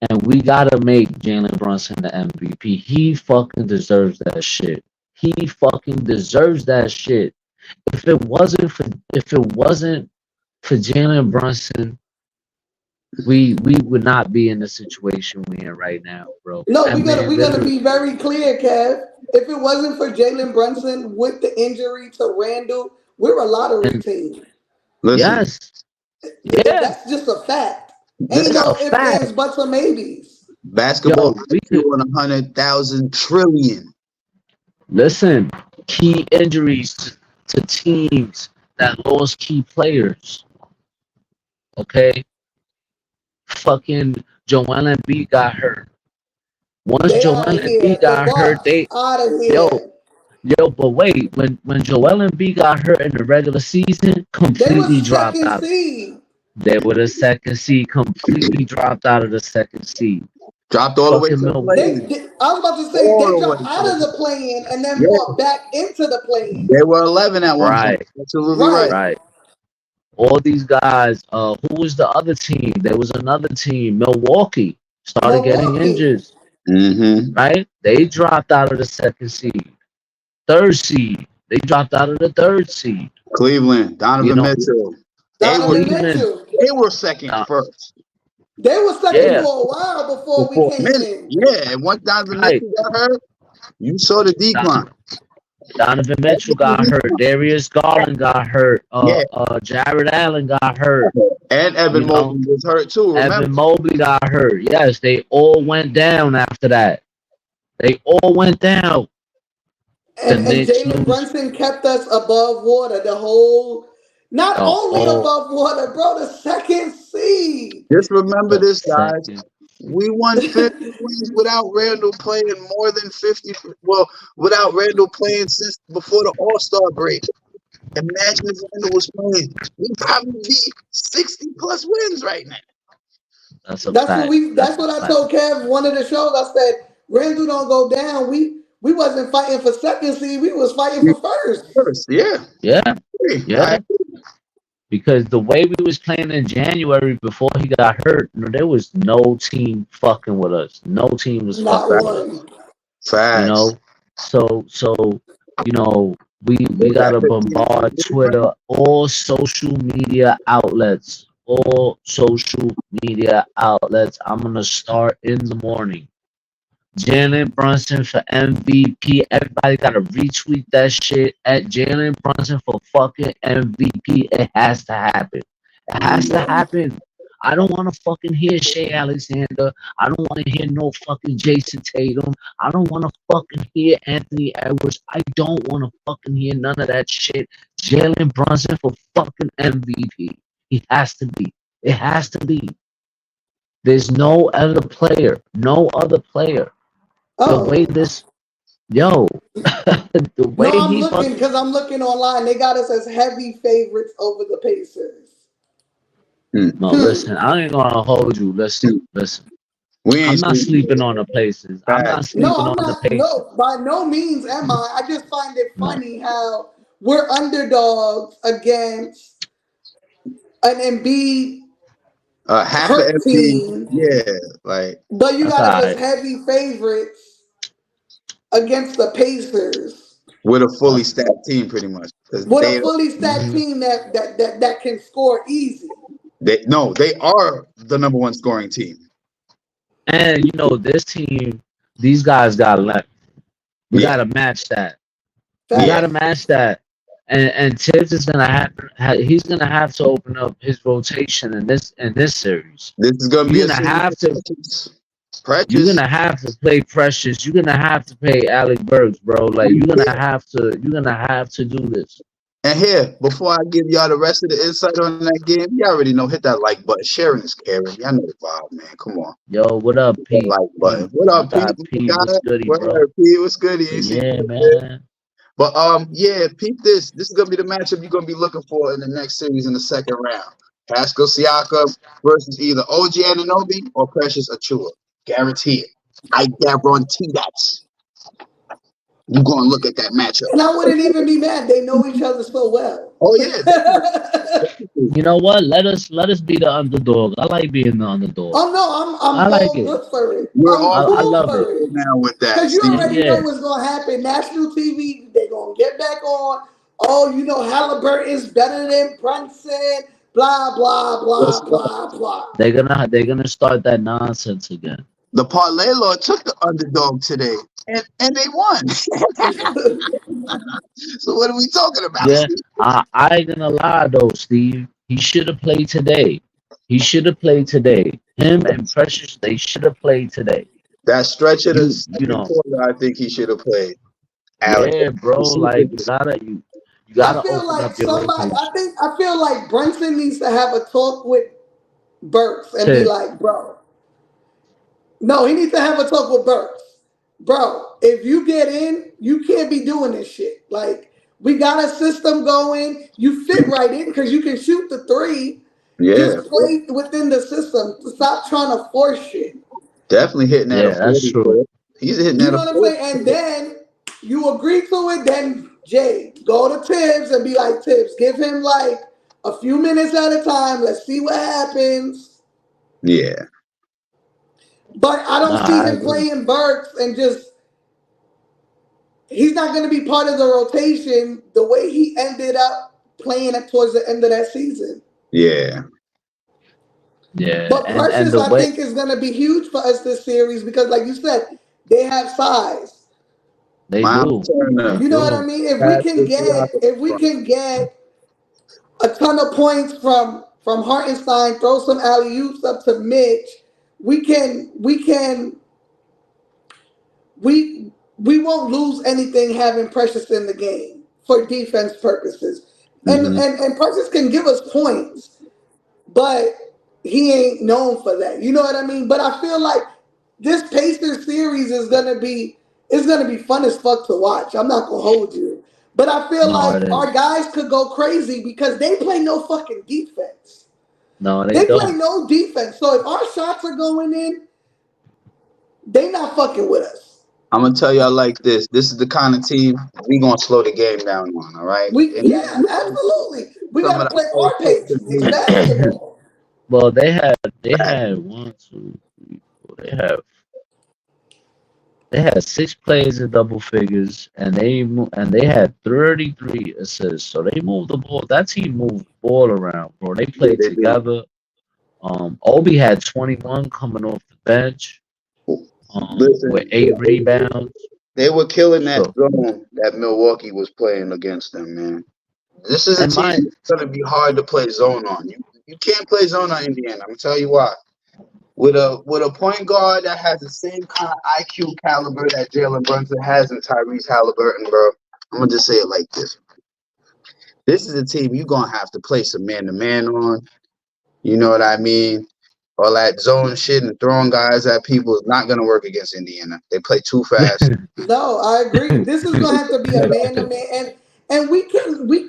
S3: and we gotta make Jalen Brunson the MVP. He fucking deserves that shit. He fucking deserves that shit. If it wasn't for Jalen Brunson, we would not be in the situation we're in right now, bro.
S4: No,
S3: That man
S4: we're gonna
S3: literally,
S4: be very clear, Kev. If it wasn't for Jalen Brunson with the injury to Randall, we're a lottery
S3: and
S4: team.
S5: Listen,
S3: yes, yeah,
S4: That's just a fact.
S5: this
S4: Ain't
S3: it's
S5: guy,
S3: a
S4: no ifs,
S3: fact.
S4: ands, buts, or maybes.
S5: basketball
S3: Yo, we
S5: IQ
S3: could
S5: on 100,000 trillion.
S3: listen. Key injuries to teams that lost key players. Okay, fucking Joel Embiid got hurt. Once
S4: They
S3: Joel
S4: out of
S3: Embiid
S4: here. The
S3: got hurt,
S4: Bucks out of
S3: yo,
S4: here.
S3: but wait, when Joel Embiid got hurt in the regular season,
S4: They were
S3: completely dropped
S4: second
S3: out.
S4: seed.
S3: They were the second seed, completely dropped out of the second seed.
S5: Dropped all the way to
S3: Fucking
S5: the
S3: Milwaukee.
S5: play-in.
S4: I was about to say
S5: All
S4: they
S5: the way
S4: dropped
S5: to
S4: out of
S5: the
S4: the play-in and then
S5: Yeah,
S4: fought back into the play-in.
S5: they were 11 at one point.
S3: Right,
S5: Absolutely right.
S4: Right.
S3: right. All these guys. Who was the other team? There was another team. Milwaukee started getting
S4: Milwaukee.
S3: injured.
S5: Mm-hmm.
S3: Right? They dropped out of the second seed. Third seed. They dropped out of the third seed.
S5: Cleveland,
S3: You
S5: Donovan
S3: know,
S5: Mitchell. They were
S4: Donovan
S3: Cleveland.
S4: Mitchell.
S5: they were second
S3: Uh,
S5: first
S4: They were second
S3: yeah,
S4: for a while before we
S5: before
S4: came
S5: minute.
S4: in.
S5: Yeah, and once Donovan
S3: right.
S5: Mitchell got hurt, you saw the decline.
S3: Donovan, Donovan Mitchell got hurt. Darius Garland got hurt.
S5: Yeah,
S3: Jared Allen got hurt.
S5: and
S3: You
S5: Evan
S3: know,
S5: Mobley was hurt too. Remember?
S3: Evan Mobley got hurt. Yes, they all went down after that. They all went down. The
S4: And
S3: Knicks
S4: Jalen
S3: lose
S4: Brunson kept us above water the whole, not
S3: the
S4: only
S3: whole
S4: above water, bro, the second seed.
S5: Just remember
S3: the
S5: this, guys.
S3: second.
S5: We won 50 wins without Randall playing more than 50. Well, without Randall playing since before the All-Star break. Imagine if Randall was playing. We'd probably be 60 plus wins right now.
S3: That's a fact.
S4: That's
S3: That's a
S4: what I
S3: fact.
S4: told Kev one of the shows. I said, Randall don't go down. We wasn't fighting for second seed, we was fighting for first.
S5: First, yeah.
S3: Yeah,
S5: Hey,
S3: yeah. Because the way we was playing in January before he got hurt, there was no team fucking with us. No team was
S4: Not
S3: fucking with us.
S4: one.
S3: You
S5: Facts.
S3: know, so you know we gotta bombard Twitter, all social media outlets, I'm gonna start in the morning. Jalen Brunson for MVP. Everybody gotta retweet that shit at Jalen Brunson for fucking MVP. It has to happen. It has to happen. I don't want to fucking hear Shea Alexander. I don't want to hear no fucking Jason Tatum. I don't want to fucking hear Anthony Edwards. I don't want to fucking hear none of that shit. Jalen Brunson for fucking MVP. He has to be. It has to be. There's no other player. No other player. The way
S4: Oh.
S3: this, yo, the way
S4: No, I'm
S3: he
S4: looking
S3: fucking.
S4: because I'm looking online. They got us as heavy favorites over the Pacers.
S3: No, listen, I ain't gonna hold you. Listen.
S5: We
S3: I'm
S5: ain't
S3: not
S5: sleeping.
S3: sleeping on the Pacers. I'm not
S5: Facts.
S4: No,
S3: sleeping
S4: I'm
S3: on the
S4: not.
S3: Pacers.
S4: No, by no means am I. I just find it
S3: No,
S4: funny how we're underdogs against an Embiid
S5: Half an
S4: hurt
S5: MP.
S4: team,
S5: Yeah, like
S4: but you
S3: That's
S4: got
S3: all
S4: us as
S3: right.
S4: heavy favorites against the Pacers
S5: with a fully
S3: That's,
S5: stacked team, pretty much, because
S4: with a fully stacked
S3: mhm.
S4: team that can score easy.
S5: they no, they are the number one scoring team.
S3: And you know, this team, these guys got left. We
S5: Yeah,
S3: gotta match that. We
S5: yeah.
S3: gotta
S4: Facts.
S3: match that. And Tibbs is gonna he's gonna have to open up his rotation in this series.
S5: This is gonna be
S3: You're
S5: a
S3: gonna
S5: series
S3: have
S5: of
S3: to
S5: practice.
S3: you're
S5: Practice.
S3: gonna have to play Precious. You're gonna have to play Alec Burks, bro. Like you're gonna have to do this.
S5: And here, before I give y'all the rest of the insight on that game, y'all already know, hit that like button. Sharing is caring. Y'all know the vibe, man. Come on.
S3: Yo, what up,
S5: Hit that
S3: Pete?
S5: like button. What
S3: My
S5: up, Pete?
S3: guy
S5: My
S3: Pete, what's
S5: guy?
S3: goody,
S5: What
S3: bro?
S5: up, Pete? What's good? You
S3: But
S5: ain't seen
S3: yeah,
S5: you in a bit.
S3: man.
S5: But yeah, Pete, this is gonna be the matchup you're gonna be looking for in the next series in the second round. Pascal Siakam versus either OG Anunoby or Precious Achua. Guarantee it. I guarantee that. You're gonna look at that matchup.
S4: And I wouldn't even be mad. They know each other so well.
S5: Oh yeah, definitely.
S3: You know what? Let us be the underdog. I like being the underdog.
S4: Oh no,
S3: I
S4: I'm
S3: like
S4: all
S3: it.
S4: good for it.
S5: We're
S4: I'm
S5: all
S3: I
S4: cool
S3: love it.
S4: for it.
S5: now with that,
S4: Cause you
S5: Steve.
S4: already know
S3: Yeah.
S4: what's gonna happen. National TV, they gonna get back on. Oh, you know Halliburton's better than Brunson. Blah blah
S5: What's
S4: blah
S5: up?
S4: blah blah.
S3: They're gonna start that nonsense again.
S5: The parlay lord took the underdog today, and they won. So what are we talking about,
S3: Yeah.
S5: Steve?
S3: I ain't gonna lie though, Steve. He should have played today. He should have played today. Him and Precious, they should have played today.
S5: That stretch of the
S3: You
S5: second
S3: know,
S5: quarter, I think he should have played. Alec.
S3: yeah, bro. Like you
S4: I
S3: gotta
S4: feel
S3: open
S4: like
S3: up your
S4: somebody.
S3: rotation.
S4: I feel like Brunson needs to have a talk with Burks and be
S3: Tips.
S4: like, bro. No, he needs to have a talk with Burks. Bro, if you get in, you can't be doing this shit. Like, we got a system going. You fit right in because you can shoot the three.
S5: Yeah,
S4: Just play within the system. Stop trying to force shit.
S5: definitely hitting at a
S3: Yeah, that's
S5: 40
S3: true.
S5: clip. He's hitting
S4: You
S5: at a
S4: know what I'm
S5: 40
S4: saying? And
S5: clip.
S4: then you agree to it, then Jay, go to Tibbs and be like, Tibbs, give him like a few minutes at a time. Let's see what happens.
S5: Yeah.
S4: But I
S3: Nah,
S4: don't see
S3: I
S4: him
S3: agree.
S4: playing Burks and just he's not going to be part of the rotation the way he ended up playing it towards the end of that season.
S5: Yeah.
S3: Yeah,
S4: But
S3: and
S4: Precious,
S3: the
S4: I
S3: way
S4: think, is going to be huge for us this series because, like you said, they have size.
S3: they
S5: Miles
S3: do, they
S5: Turner.
S4: You know what I
S3: do.
S4: mean?
S5: Pascal Siakam.
S4: If we can get a ton of points from Hartenstein, throw some alley oops up to Mitch, we won't lose anything having Precious in the game for defense purposes.
S5: Mm-hmm.
S4: And Precious can give us points, but he ain't known for that. You know what I mean? But I feel like this Pacers series is gonna be fun as fuck to watch. I'm not gonna hold you. But I feel
S3: No,
S4: like
S3: it
S4: our
S3: is.
S4: guys could go crazy because they play no fucking defense.
S3: No, they
S4: They play
S3: don't.
S4: no defense. So if our shots are going in, they not fucking with us.
S5: I'm gonna tell y'all like this. This is the kind of team we gonna slow the game down on. All right. And
S4: Absolutely. We
S5: some of
S4: gotta
S5: the
S4: play
S5: highest
S4: our
S5: scoring
S4: pace. It's
S5: games.
S4: basketball.
S3: Well, they had one, two, three, four. They had 6 plays in double figures, and they had 33 assists. So they moved the ball. That team moved the ball around, bro. They
S5: Yeah,
S3: played
S5: they do.
S3: together. Obi had 21 coming off the bench. With
S5: Listen,
S3: 8 rebounds.
S5: they were killing that
S3: So
S5: zone that Milwaukee was playing against them, man. This is a
S3: and
S5: team
S3: my
S5: that's gonna be hard to play zone on. You can't play zone on Indiana. I'm gonna tell you why. With a point guard that has the same kind of IQ caliber that Jalen Brunson has and Tyrese Halliburton, bro. I'm gonna just say it like this. This is a team you're gonna have to play some man to man on. You know what I mean? All that zone shit and throwing guys at people is not gonna work against Indiana. They play too fast.
S4: No, I agree. This is gonna have to be a man to man, and we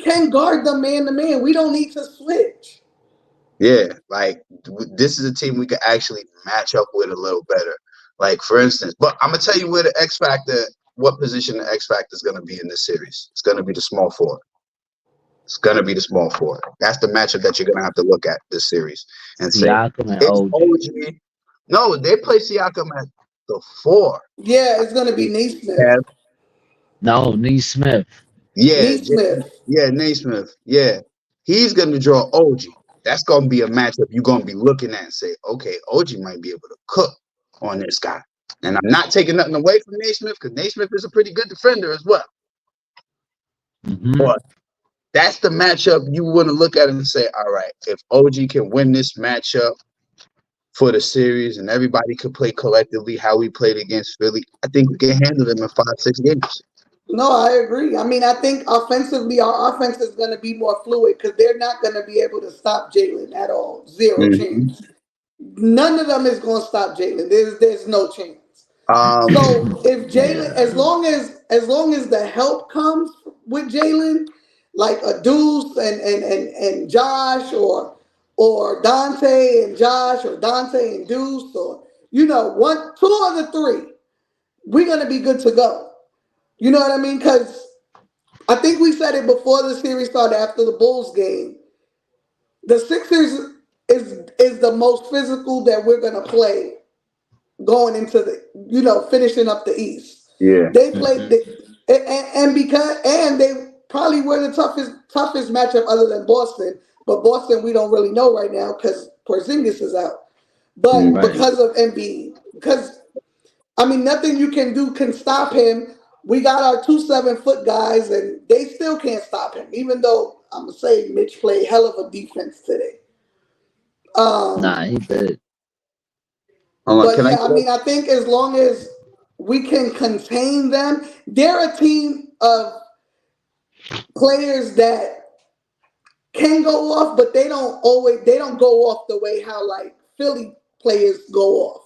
S4: can guard the man to man. We don't need to switch.
S5: Yeah, like this is a team we could actually match up with a little better. Like for instance, but I'm gonna tell you where the X factor, what position the X factor is gonna be in this series. It's gonna be the small forward. It's gonna be the small forward. That's the matchup that you're gonna have to look at this series and say,
S3: Siakam and
S5: is
S3: OG.
S5: OG? No, they play Siakam at the 4.
S4: Yeah, it's gonna be Neesmith.
S5: Kev.
S3: No, Neesmith.
S5: Yeah,
S4: Neesmith.
S5: yeah, Naismith. Yeah, he's gonna draw OG. That's gonna be a matchup you're gonna be looking at and say, okay, OG might be able to cook on this guy. And I'm not taking nothing away from Naismith because Naismith is a pretty good defender as well.
S3: Hmm.
S5: But that's the matchup you want to look at and say, all right, if OG can win this matchup for the series and everybody could play collectively how we played against Philly, I think we can handle them in 5-6 games.
S4: No, I agree. I mean, I think offensively, our offense is going to be more fluid because they're not going to be able to stop Jalen at all. Zero
S5: Mhm.
S4: chance. None of them is going to stop Jalen. There's no chance.
S5: Um,
S4: So if Jalen, as long as the help comes with Jalen, like a Deuce and Josh or Dante and Josh or Dante and Deuce or one, two of the three, we're gonna be good to go. You know what I mean? Because I think we said it before the series started after the Bulls game. The Sixers is the most physical that we're gonna play going into finishing up the East.
S5: yeah.
S4: They played
S3: Hmm.
S4: and they probably were the toughest matchup other than Boston. But Boston we don't really know right now because Porzingis is out. But
S5: Mhm.
S3: Right.
S4: because of Embiid, because I mean nothing you can do can stop him. We got our 2 7-foot guys and they still can't stop him. Even though I'm gonna say Mitch played hell of a defense today.
S3: Nah,
S4: Um,
S3: he did.
S5: Hold on,
S4: But
S5: can I
S4: yeah,
S5: get
S4: I mean, I think as long as we can contain them, they're a team of players that can go off, but they don't go off the way how like Philly players go off.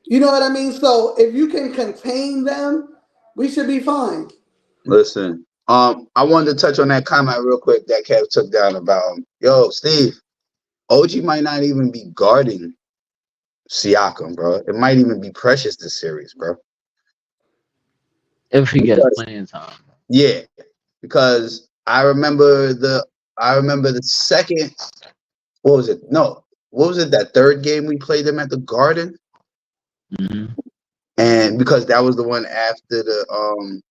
S4: You know what I mean? So if you can contain them, we should be fine.
S5: listen? I wanted to touch on that comment real quick that Kev took down about yo, Steve. OG might not even be guarding Siakam, bro. It might even be Precious this series, bro.
S3: If he gets
S5: Because
S3: playing time.
S5: yeah, because I remember the second. What was it? No, what was it? That third game we played them at the Garden,
S3: Hmm.
S5: and because that was the one after the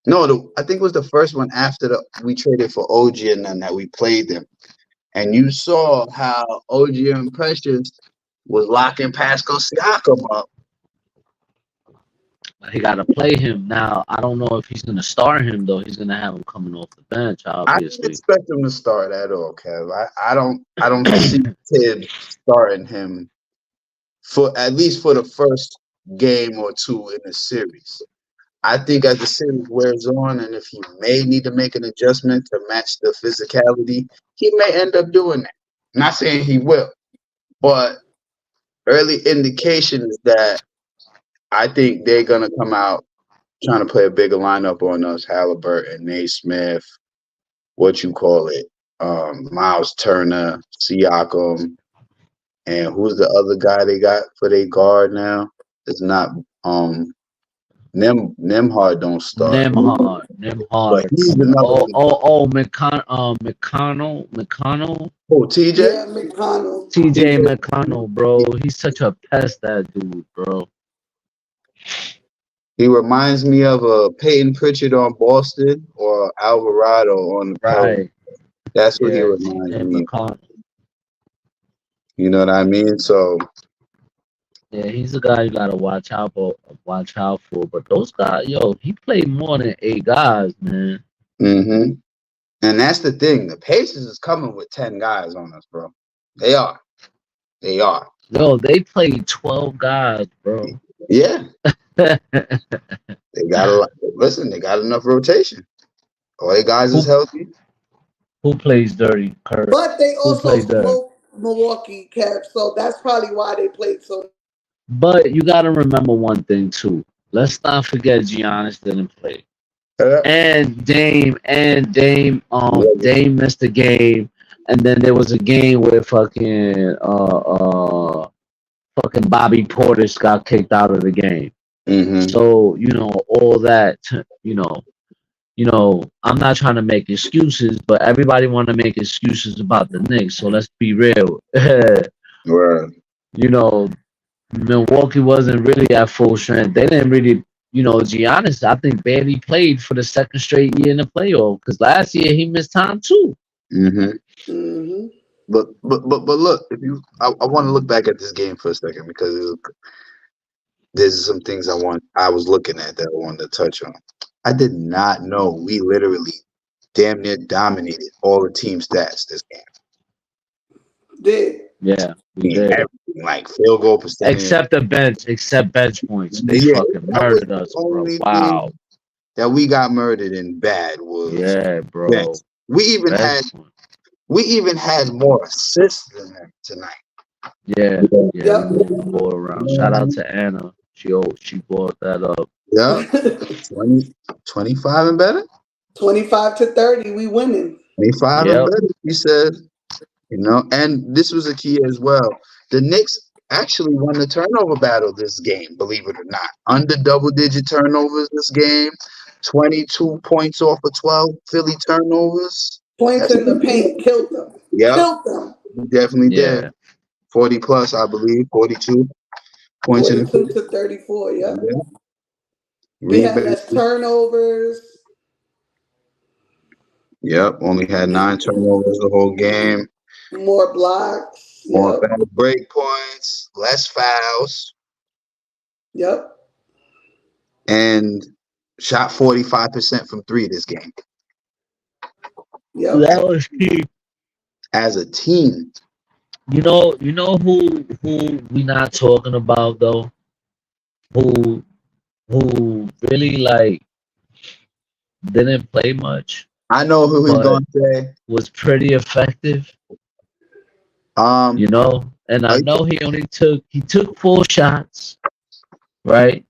S5: no, I think it was the first one after we traded for OG and then that we played them. And you saw how OG and Precious was locking Pascal Siakam up.
S3: He got to play him now. I don't know if he's gonna start him though. He's gonna have him coming off the bench,
S5: I didn't
S3: obviously.
S5: expect him to start at all, Kev. I don't see Tibbs starting him for at least for the first game or two in the series. I think as the series wears on, and if he may need to make an adjustment to match the physicality, he may end up doing that. I'm not saying he will, but early indications that I think they're gonna come out trying to play a bigger lineup on us, Halliburton, Naismith, what you call it, Miles Turner, Siakam, and who's the other guy they got for their guard now? It's not Nemhard don't start, but
S3: Nemhard.
S5: he's another
S3: Oh,
S5: one.
S3: McConnell.
S5: Oh, TJ.
S4: Yeah, McConnell.
S3: TJ
S5: TJ.
S3: McConnell, bro. He's such a pest, that dude, bro.
S5: He reminds me of a Peyton Pritchard on Boston or Alvarado on the Pelicans.
S3: Right.
S5: That's what he
S3: Yeah,
S5: reminds
S3: TJ
S5: me of.
S3: McConnell.
S5: You know what I mean? So,
S3: Yeah, he's a guy you gotta watch out for. Watch out for. But those guys, yo, he played more than 8 guys, man.
S5: hmm and that's the thing. The Pacers is coming with 10 guys on us, bro. They are. They are.
S3: Yo, they played 12 guys, bro.
S5: Yeah. They got a lot. Listen, they got enough rotation. All the guys is
S3: who
S5: healthy.
S3: who plays dirty, Kurt?
S4: But they
S3: Who
S4: also
S3: plays dirty?
S4: smoked Milwaukee Cavs, so that's probably why they played so.
S3: But you gotta remember one thing too. Let's not forget Giannis didn't play.
S5: Uh,
S3: And Dame missed a game, and then there was a game where fucking Bobby Portis got kicked out of the game.
S5: mm-hmm.
S3: So all that I'm not trying to make excuses, but everybody want to make excuses about the Knicks. So let's be real.
S5: Right.
S3: you know, Milwaukee wasn't really at full strength. They didn't really, Giannis, I think, barely played for the second straight year in the playoff because last year he missed time too.
S5: Mm-hmm.
S4: Hmm.
S5: But look, if you, I want to look back at this game for a second because there's some things I was looking at that I wanted to touch on. I did not know we literally damn near dominated all the team stats this game.
S4: Did.
S3: Yeah, we
S5: I mean,
S3: did.
S5: everything like field goal percentage.
S3: Except bench points. They
S5: Yeah,
S3: fucking
S5: that was
S3: murdered
S5: the
S3: us, bro.
S5: only
S3: Wow.
S5: thing that we got murdered in bad was
S3: Yeah,
S5: bench.
S3: bro.
S5: We even
S3: Bench
S5: had
S3: points.
S5: we even had more assists than them tonight.
S3: Yeah, yeah, we
S4: Yep.
S3: moved the ball around. Shout out to Anna. She brought that up.
S5: Yeah, 20, 25 and better.
S4: 25-30, we winning.
S5: 25 and
S3: Yep.
S5: better. He said, and this was a key as well. The Knicks actually won the turnover battle this game, believe it or not. Under double digit turnovers this game. 22 points off of 12 Philly turnovers.
S4: Points
S5: That's
S4: in the paint, killed them.
S5: Yep,
S4: Killed them.
S5: we definitely did.
S3: Yeah.
S5: 40 plus, I believe. 42 points in the
S4: 42
S5: paint.
S4: to 34, yep.
S5: Yeah.
S4: We had
S5: Rebound.
S4: less turnovers.
S5: Yep, only had 9 turnovers the whole game.
S4: More blocks.
S5: More
S4: Yep.
S5: fast break points, less fouls,
S4: Yep.
S5: and shot 45% from three this game
S4: Yep.
S3: That was key.
S5: as a team.
S3: Who we not talking about though? Who who really like didn't play much,
S5: I know who he's
S3: but
S5: going to say.
S3: was pretty effective,
S5: Um,
S3: And I
S5: are you
S3: know he took 4 shots, right?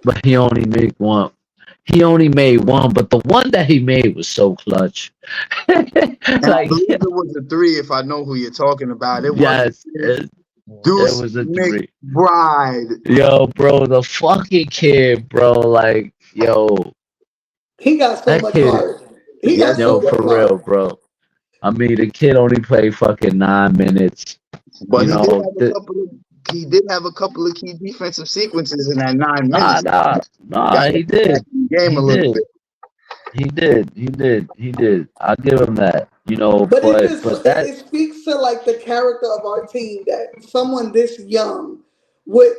S3: But he only made one. He only made one, but the one that he made was so clutch.
S5: And I
S3: like,
S5: believe it was a three. If I know who you're talking about, it was
S3: yes, it
S5: Deuce
S3: was a 3.
S5: McBride.
S3: Yo, bro, the fucking kid, bro, like, yo,
S4: He got so
S3: that
S4: much
S3: kid,
S4: heart. He got
S5: Yes,
S4: so
S3: yo,
S4: much
S3: for real,
S4: heart.
S3: bro. I mean, the kid only played fucking 9 minutes.
S5: but
S3: You
S5: he did
S3: know,
S5: have a couple of key defensive sequences in that 9 minutes.
S3: nah,
S5: Got
S3: he
S5: him back
S3: did.
S5: in the game
S3: He
S5: a little
S3: did.
S5: bit.
S3: He did. I'll give him that.
S4: But it
S3: But
S4: just
S3: that,
S4: it speaks to like the character of our team that someone this young with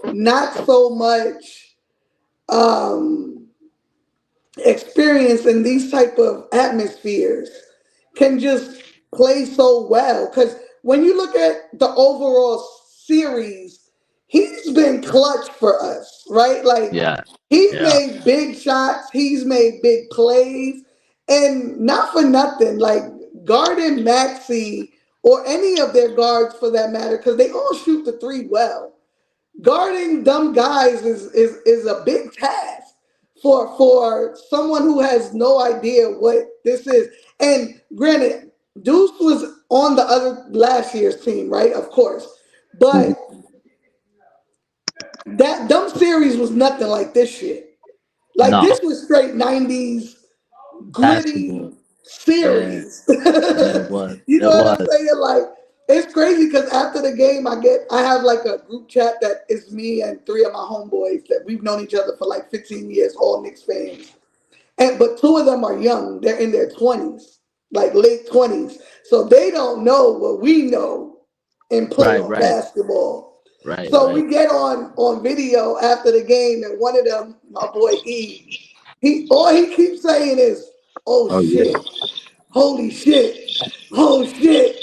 S4: not so much um experience in these type of atmospheres can just play so well. Because when you look at the overall series, he's been clutch for us, right? Like
S3: yeah,
S4: he's
S3: yeah,
S4: made big shots, he's made big plays, and not for nothing, like guarding Maxi or any of their guards for that matter, because they all shoot the three well. Guarding dumb guys is a big task for someone who has no idea what this is. And granted, Deuce was on the other last year's team, right? Of course. But that dumb series was nothing like this shit. Like
S3: no
S4: this was straight 90s
S3: basketball.
S4: gritty
S3: Yeah,
S4: series.
S3: yeah, it was.
S4: You know
S3: It
S4: what I'm
S3: was.
S4: saying? Like it's crazy because after the game, I have like a group chat that is me and three of my homeboys that we've known each other for like 15 years, all Knicks fans. And but two of them are young; they're in their 20s, like late 20s, so they don't know what we know in
S3: Right,
S4: playoff
S3: right,
S4: basketball.
S3: right,
S4: So
S3: right,
S4: we get on video after the game, and one of them, my boy E, he all he keeps saying is, "Oh
S5: Oh yeah.
S4: shit, holy shit, oh shit,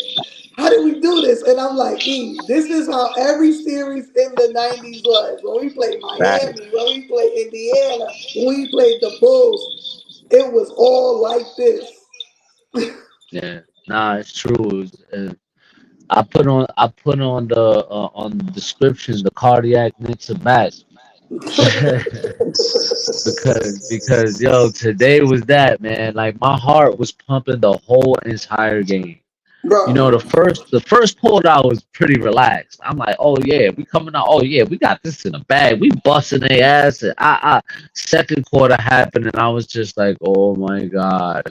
S4: how did we do this?" And I'm like, E, this is how every series in the 90s was. When we played
S5: Facts.
S4: Miami, when we played Indiana, when we played the Bulls, it was all like this.
S3: yeah. Nah, it's true. I put on the description the cardiac mix of bats because yo today was that man like my heart was pumping the whole entire game. You
S4: bro.
S3: know, the first quarter I was pretty relaxed. I'm like, oh yeah, we coming out. Oh yeah, we got this in the bag. We busting their ass. And second quarter happened, and I was just like, oh my god,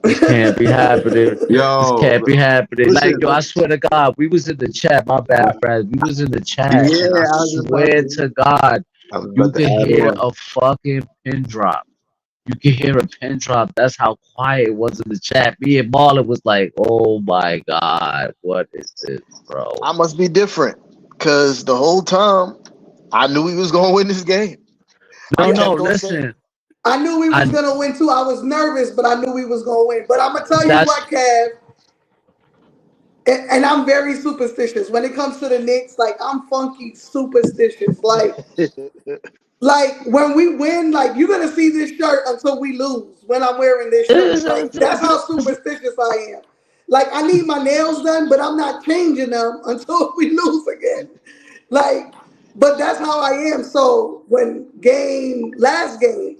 S3: this can't be happening. This
S5: Yo,
S3: can't be happening.
S5: listen.
S3: Like yo, I swear to God, we was in the chat. My bad, friends. We was in the chat,
S5: Yeah,
S3: and I
S5: I was about
S3: swear
S5: to.
S3: to God,
S5: I was
S3: you
S5: about to
S3: could
S5: add
S3: hear
S5: on.
S3: a fucking pin drop. You could hear a pin drop. That's how quiet it was in the chat. Me and Marlon was like, "Oh my god, what is this, bro?"
S1: I must be different because the whole time I knew he was going to win this game. I
S3: No,
S4: Yeah,
S3: no,
S1: kept on saying,
S3: listen.
S4: I knew we was
S3: I
S4: gonna win too. I was nervous, but I knew we was gonna win. But I'm gonna tell you
S3: that's
S4: what, Kev, and I'm very superstitious when it comes to the Knicks. Like I'm funky superstitious. Like when we win, like you're gonna see this shirt until we lose when I'm wearing this shirt. Like that's how superstitious I am. Like I need my nails done, but I'm not changing them until we lose again. Like, but that's how I am. So when last game,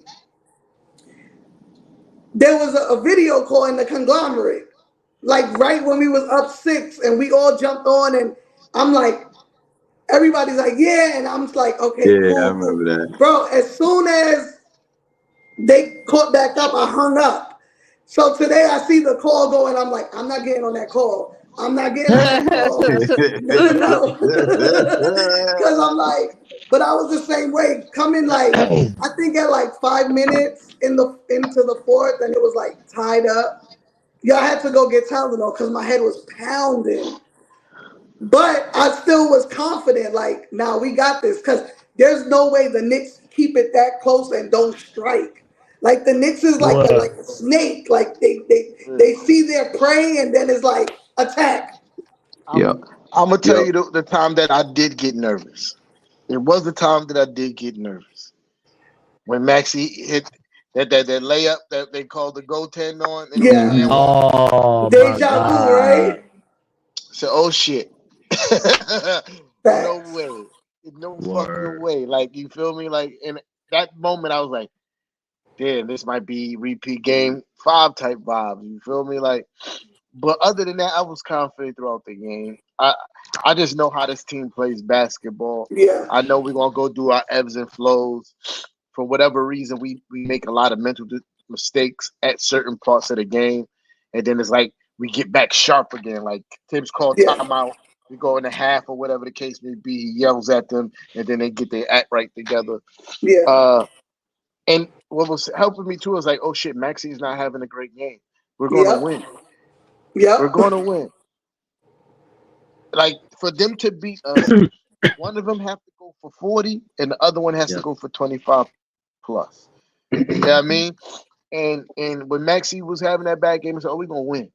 S4: there was a video call in the conglomerate. Like right when we was up 6 and we all jumped on and I'm like, everybody's like, yeah, and I'm just like, okay,
S5: Yeah, I
S4: cool, cool.
S5: remember that.
S4: Bro, as soon as they caught back up, I hung up. So today I see the call going, I'm like, I'm not getting on that call. I'm not getting on that call. No. Cause I'm like, but I was the same way. Coming like, I think at like 5 minutes into the fourth, and it was like tied up. Y'all had to go get Tylenol because my head was pounding. But I still was confident, like, nah, we got this. Because there's no way the Knicks keep it that close and don't strike. Like the Knicks is like a
S3: what.
S4: like a snake. Like they see their prey and then it's like attack.
S5: Yo,
S1: I'm gonna tell
S5: yo,
S1: you the time that I did get nervous. It was the time that I did get nervous when Maxie hit that layup that they called the goaltend on, and it was an
S4: Yeah.
S1: and one.
S3: Oh my
S4: Deja vu, right?
S3: god.
S1: So oh shit, no
S4: Facts.
S1: way, no fucking
S3: Word.
S1: way. Like you feel me? Like in that moment, I was like, damn, this might be repeat game 5 type vibes. You feel me? Like, but other than that, I was confident throughout the game. I just know how this team plays basketball.
S4: Yeah.
S1: I know we're gonna go through our ebbs and flows. For whatever reason, we make a lot of mental mistakes at certain parts of the game, and then it's like we get back sharp again. Like Tibbs called
S4: Yeah.
S1: timeout. We go in the half or whatever the case may be. He yells at them, and then they get their act right together.
S4: Yeah.
S1: Uh, and what was helping me too is like, oh shit, Maxie's not having a great game. We're gonna
S4: Yep.
S1: win. We're
S4: Yep.
S1: gonna win. Like for them to beat us, one of them have to go for 40, and the other one has to
S3: Yep.
S1: go for 25 plus. You know what I mean? And when Maxie was having that bad game, I said, "Oh, we're gonna win.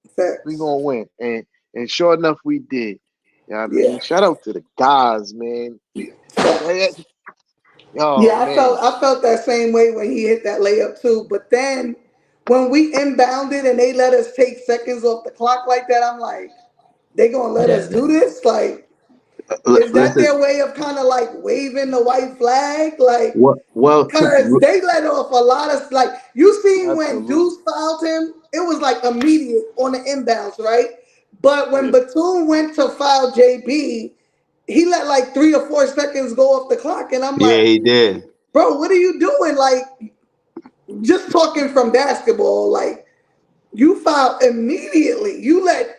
S1: We're
S4: Facts.
S1: gonna win." And sure enough, we did. You know what I
S4: Yeah.
S1: mean? Shout out to the guys, man.
S4: Facts.
S1: Oh
S4: Yeah,
S1: man.
S4: I felt that same way when he hit that layup too. But then when we inbounded and they let us take seconds off the clock like that, I'm like, they gonna let
S3: Yeah.
S4: us do this? Like, is that
S5: listen.
S4: their way of kind of like waving the white flag? Like,
S5: What? Well,
S4: cause they let off a lot of like you seen when
S1: Absolutely.
S4: Deuce fouled him, it was like immediate on the inbounds, right? But when
S1: Yeah.
S4: Batum went to foul JB, he let like 3 or 4 seconds go off the clock, and I'm
S5: yeah,
S4: like,
S5: he did.
S4: bro, what are you doing? Like, just talking from basketball, like you foul immediately. You let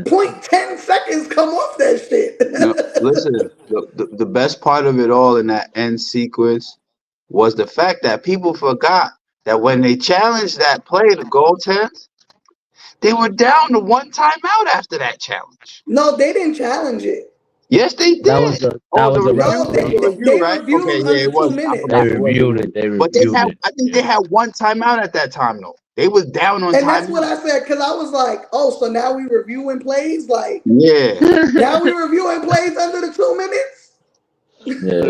S4: point 10 seconds come off that
S5: No,
S4: shit.
S5: listen. The best part of it all in that end sequence was the fact that people forgot that when they challenged that play, the goaltends, they were down to one timeout after that challenge.
S4: No, they didn't challenge it.
S5: Yes, they
S3: That was
S5: did.
S3: a
S5: Oh,
S3: that
S5: the
S3: was a
S5: review.
S4: No,
S5: It was
S3: referee.
S5: a review,
S4: they
S5: right? Okay,
S4: reviewed
S5: yeah,
S4: under
S5: it
S4: two
S5: was. I
S3: They
S5: forgot.
S4: minutes.
S5: It was a
S3: reviewed
S5: review.
S3: it. They
S5: But they
S3: reviewed
S5: had.
S3: it.
S5: I think they
S3: Yeah.
S5: had one timeout at that time though. They was down on
S4: And that's what
S5: timeout.
S4: I said, because I was like, oh, so now we reviewing plays? Like,
S5: Yeah.
S4: now we reviewing plays under the 2 minutes?
S3: Yeah.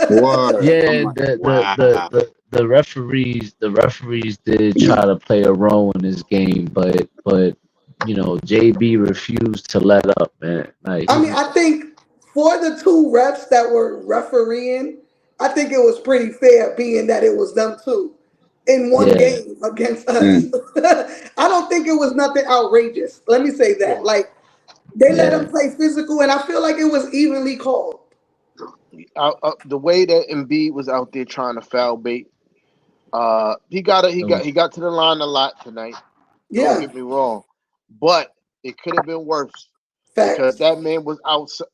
S1: Yeah.
S5: Word. I'm
S3: Yeah,
S5: like, wow.
S3: the referees did try to play a role in this game, but JB refused to let up, man. Like
S4: I
S3: he
S4: mean, I think for the two refs that were refereeing, I think it was pretty fair being that it was them too. in one
S3: Yeah,
S4: game against us.
S5: Mm.
S4: I don't think it was nothing outrageous. Let me say that.
S1: Well,
S4: Like they let
S3: yeah.
S4: him play physical, and I feel like it was evenly called.
S1: the way that Embiid was out there trying to foul bait,
S3: It was,
S1: he got to the line a lot tonight. Don't
S4: Yeah,
S1: get me wrong, but it could have been worse because
S4: facts,
S1: that man was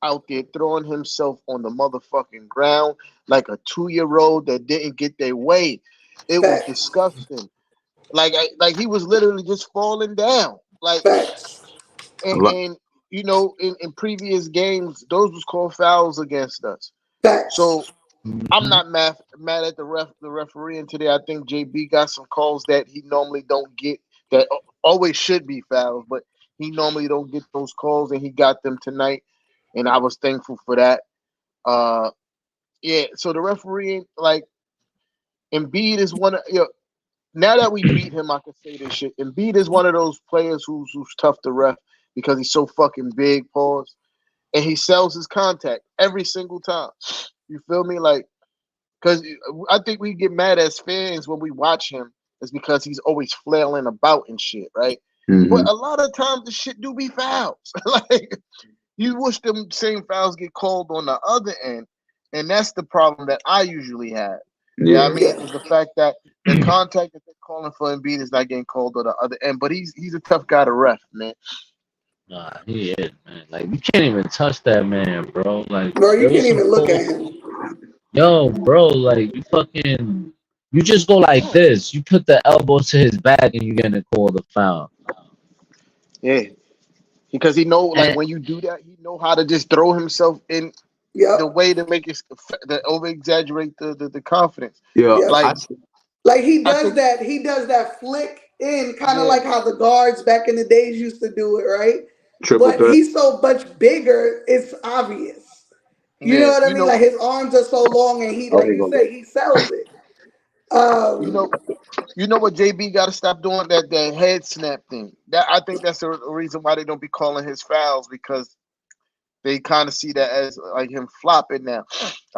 S1: out there throwing himself on the motherfucking ground like a 2 year old that didn't get their way. It was
S4: facts,
S1: disgusting. Like he was literally just falling down. Like
S4: facts,
S5: A
S1: and,
S5: lot.
S1: and you know in previous games those was called fouls against us.
S4: facts.
S1: So I'm
S3: mhm.
S1: not mad at the referee and today. I think JB got some calls that he normally don't get that always should be fouls, but he normally don't get those calls and he got them tonight, and I was thankful for that. Uh, yeah. So the referee, like Embiid, is one of now that we beat him, I can say this shit. Embiid is one of those players who's tough to ref because he's so fucking big, pause, and he sells his contact every single time. You feel me? Like, because I think we get mad as fans when we watch him is because he's always flailing about and shit, right? But
S5: Hmm.
S1: a lot of times the shit do be fouls. Like you wish them same fouls get called on the other end, and that's the problem that I usually have. Yeah, I
S5: Yeah.
S1: mean,
S4: Yeah,
S1: is the fact that the contact that they're calling for Embiid is not getting called on the other end. But he's a tough guy to ref, man.
S3: Nah, he is, man. Like you can't even touch that man, bro. Like
S4: bro, you
S3: there
S4: can't
S3: was some
S4: even look at
S3: calls.
S4: him.
S3: Yo, bro, like you fucking, you just go like this. You put the elbow to his back and you gonna call the foul.
S1: Yeah, because he know like
S3: And
S1: when you do that, he know how to just throw himself in the
S4: Yep,
S1: way to make it that over exaggerate the confidence.
S5: Yeah.
S4: yep.
S1: Like
S4: Like he
S1: I
S4: does
S1: think,
S4: that. He does that flick in, kind of
S1: yeah,
S4: like how the guards back in the days used to do it, right?
S5: Triple
S4: But
S5: threat.
S4: he's so much bigger, it's obvious. You know
S1: yeah.
S4: what I mean? Like his arms are so long, and he,
S5: Oh,
S4: like
S5: here
S4: you
S5: goes.
S4: say, he sells it.
S1: You
S4: Um,
S1: know, you know what JB got to stop doing that head snap thing. That I think that's the reason why they don't be calling his fouls because they kind of see that as like him flopping now.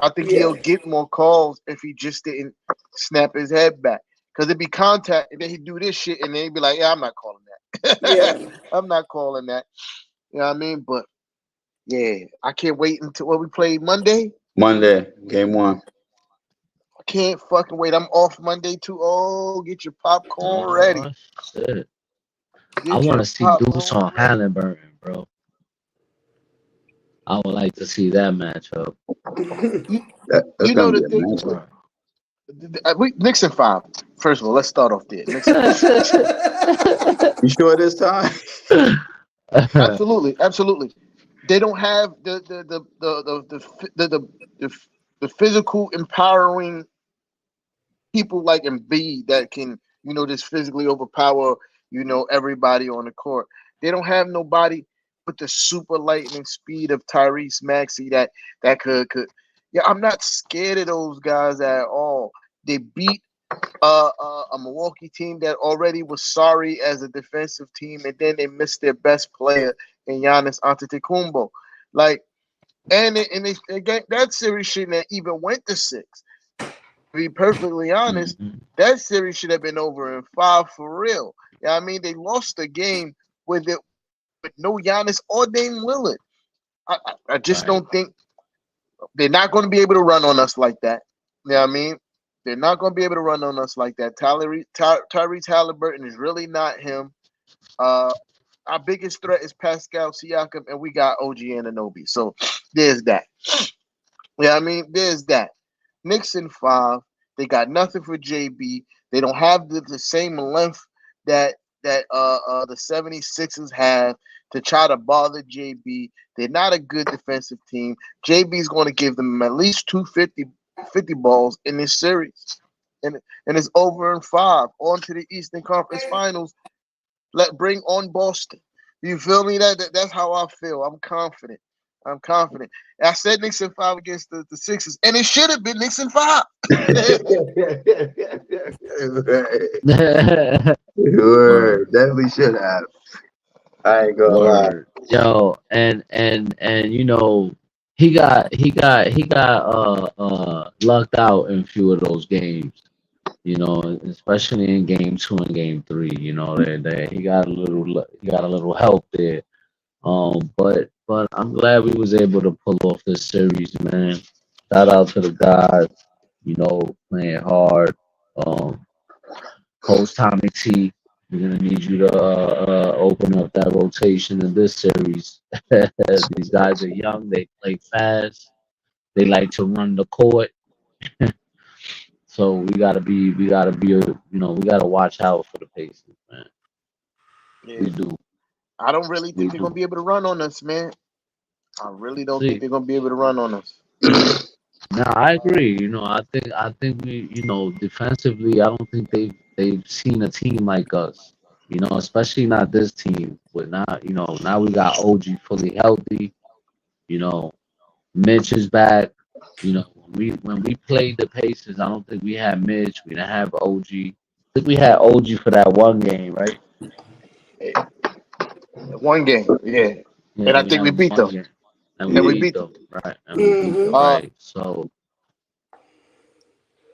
S1: I think he'll
S4: yeah,
S1: get more calls if he just didn't snap his head back. Cause it'd be contact, and then he'd do this shit, and then he'd be like, "Yeah, I'm not calling that.
S4: yeah.
S1: I'm not calling that." You know what I mean? But yeah, I can't wait until what we play Monday.
S5: Monday, game one.
S1: I can't fucking wait. I'm off Monday too. Oh, get your popcorn ready.
S3: oh shit, I
S1: Get
S3: want
S1: your
S3: to see Deuce on
S1: popcorn ready.
S3: Halliburton, bro. I would like to see that matchup.
S1: You
S5: That's
S1: you know
S5: gonna be
S1: the
S5: a
S1: thing.
S5: matchup.
S3: Right.
S1: We Knicks in five. First of all, let's start off there. Knicks in five.
S5: You sure this time?
S1: Absolutely, absolutely. They don't have the, the physical empowering people like Embiid that can just physically overpower everybody on the court. They don't have nobody with the super lightning speed of Tyrese Maxey that could. Yeah, I'm not scared of those guys at all. They beat a Milwaukee team that already was sorry as a defensive team, and then they missed their best player in Giannis Antetokounmpo. Like, that series shouldn't have even went to six. To be perfectly honest,
S3: Mhm.
S1: that series should have been over in five for real. Yeah, I mean they lost the game with no Giannis or Dame Lillard. I just
S3: Right.
S1: don't think they're not going to be able to run on us like that. You know what I mean? They're not going to be able to run on us like that. Tyrese Halliburton is really not him. Uh, our biggest threat is Pascal Siakam, and we got OG Anunoby. So there's that. Yeah, I mean, there's that. Knicks in five. They got nothing for JB. They don't have the same length that the 76ers have to try to bother JB. They're not a good defensive team. JB is going to give them at least 250 balls in this series. And it's over in five. On to the Eastern Conference Finals. Bring on Boston. You feel me? That's how I feel. I'm confident. I'm confident. I said Knicks in five against the Sixers, and it should have been Knicks in five.
S5: Word, definitely should have. I ain't gonna lie.
S3: Word, yo, and he got lucked out in a few of those games. Especially in game two and game three. He got a little help there. But I'm glad we was able to pull off this series, man. Shout out to the guys, playing hard. Um, Coach Tommy T, we're gonna need you to open up that rotation in this series. These guys are young, they play fast, they like to run the court. So we gotta watch out for the Pacers, man.
S1: Yeah,
S3: We do,
S1: I don't really
S3: we
S1: think they're gonna
S3: do.
S1: be able to run on us, man. I really don't think
S3: See,
S1: they're gonna be able to run on us.
S3: now I
S1: Uh,
S3: agree. I think we, defensively, I don't think they've seen a team like us. Especially not this team. But now we got OG fully healthy. You know, Mitch is back. When we played the Pacers, I don't think we had Mitch. We didn't have OG. I think we had OG for that one game, right?
S1: one game, yeah,
S3: Yeah,
S1: and I
S3: we
S1: think
S3: had
S1: we beat
S3: one
S1: them,
S3: game, and we
S1: and we
S3: beat
S1: beat them.
S3: them, right? And we beat them,
S4: Mm-hmm.
S1: Uh,
S3: right? So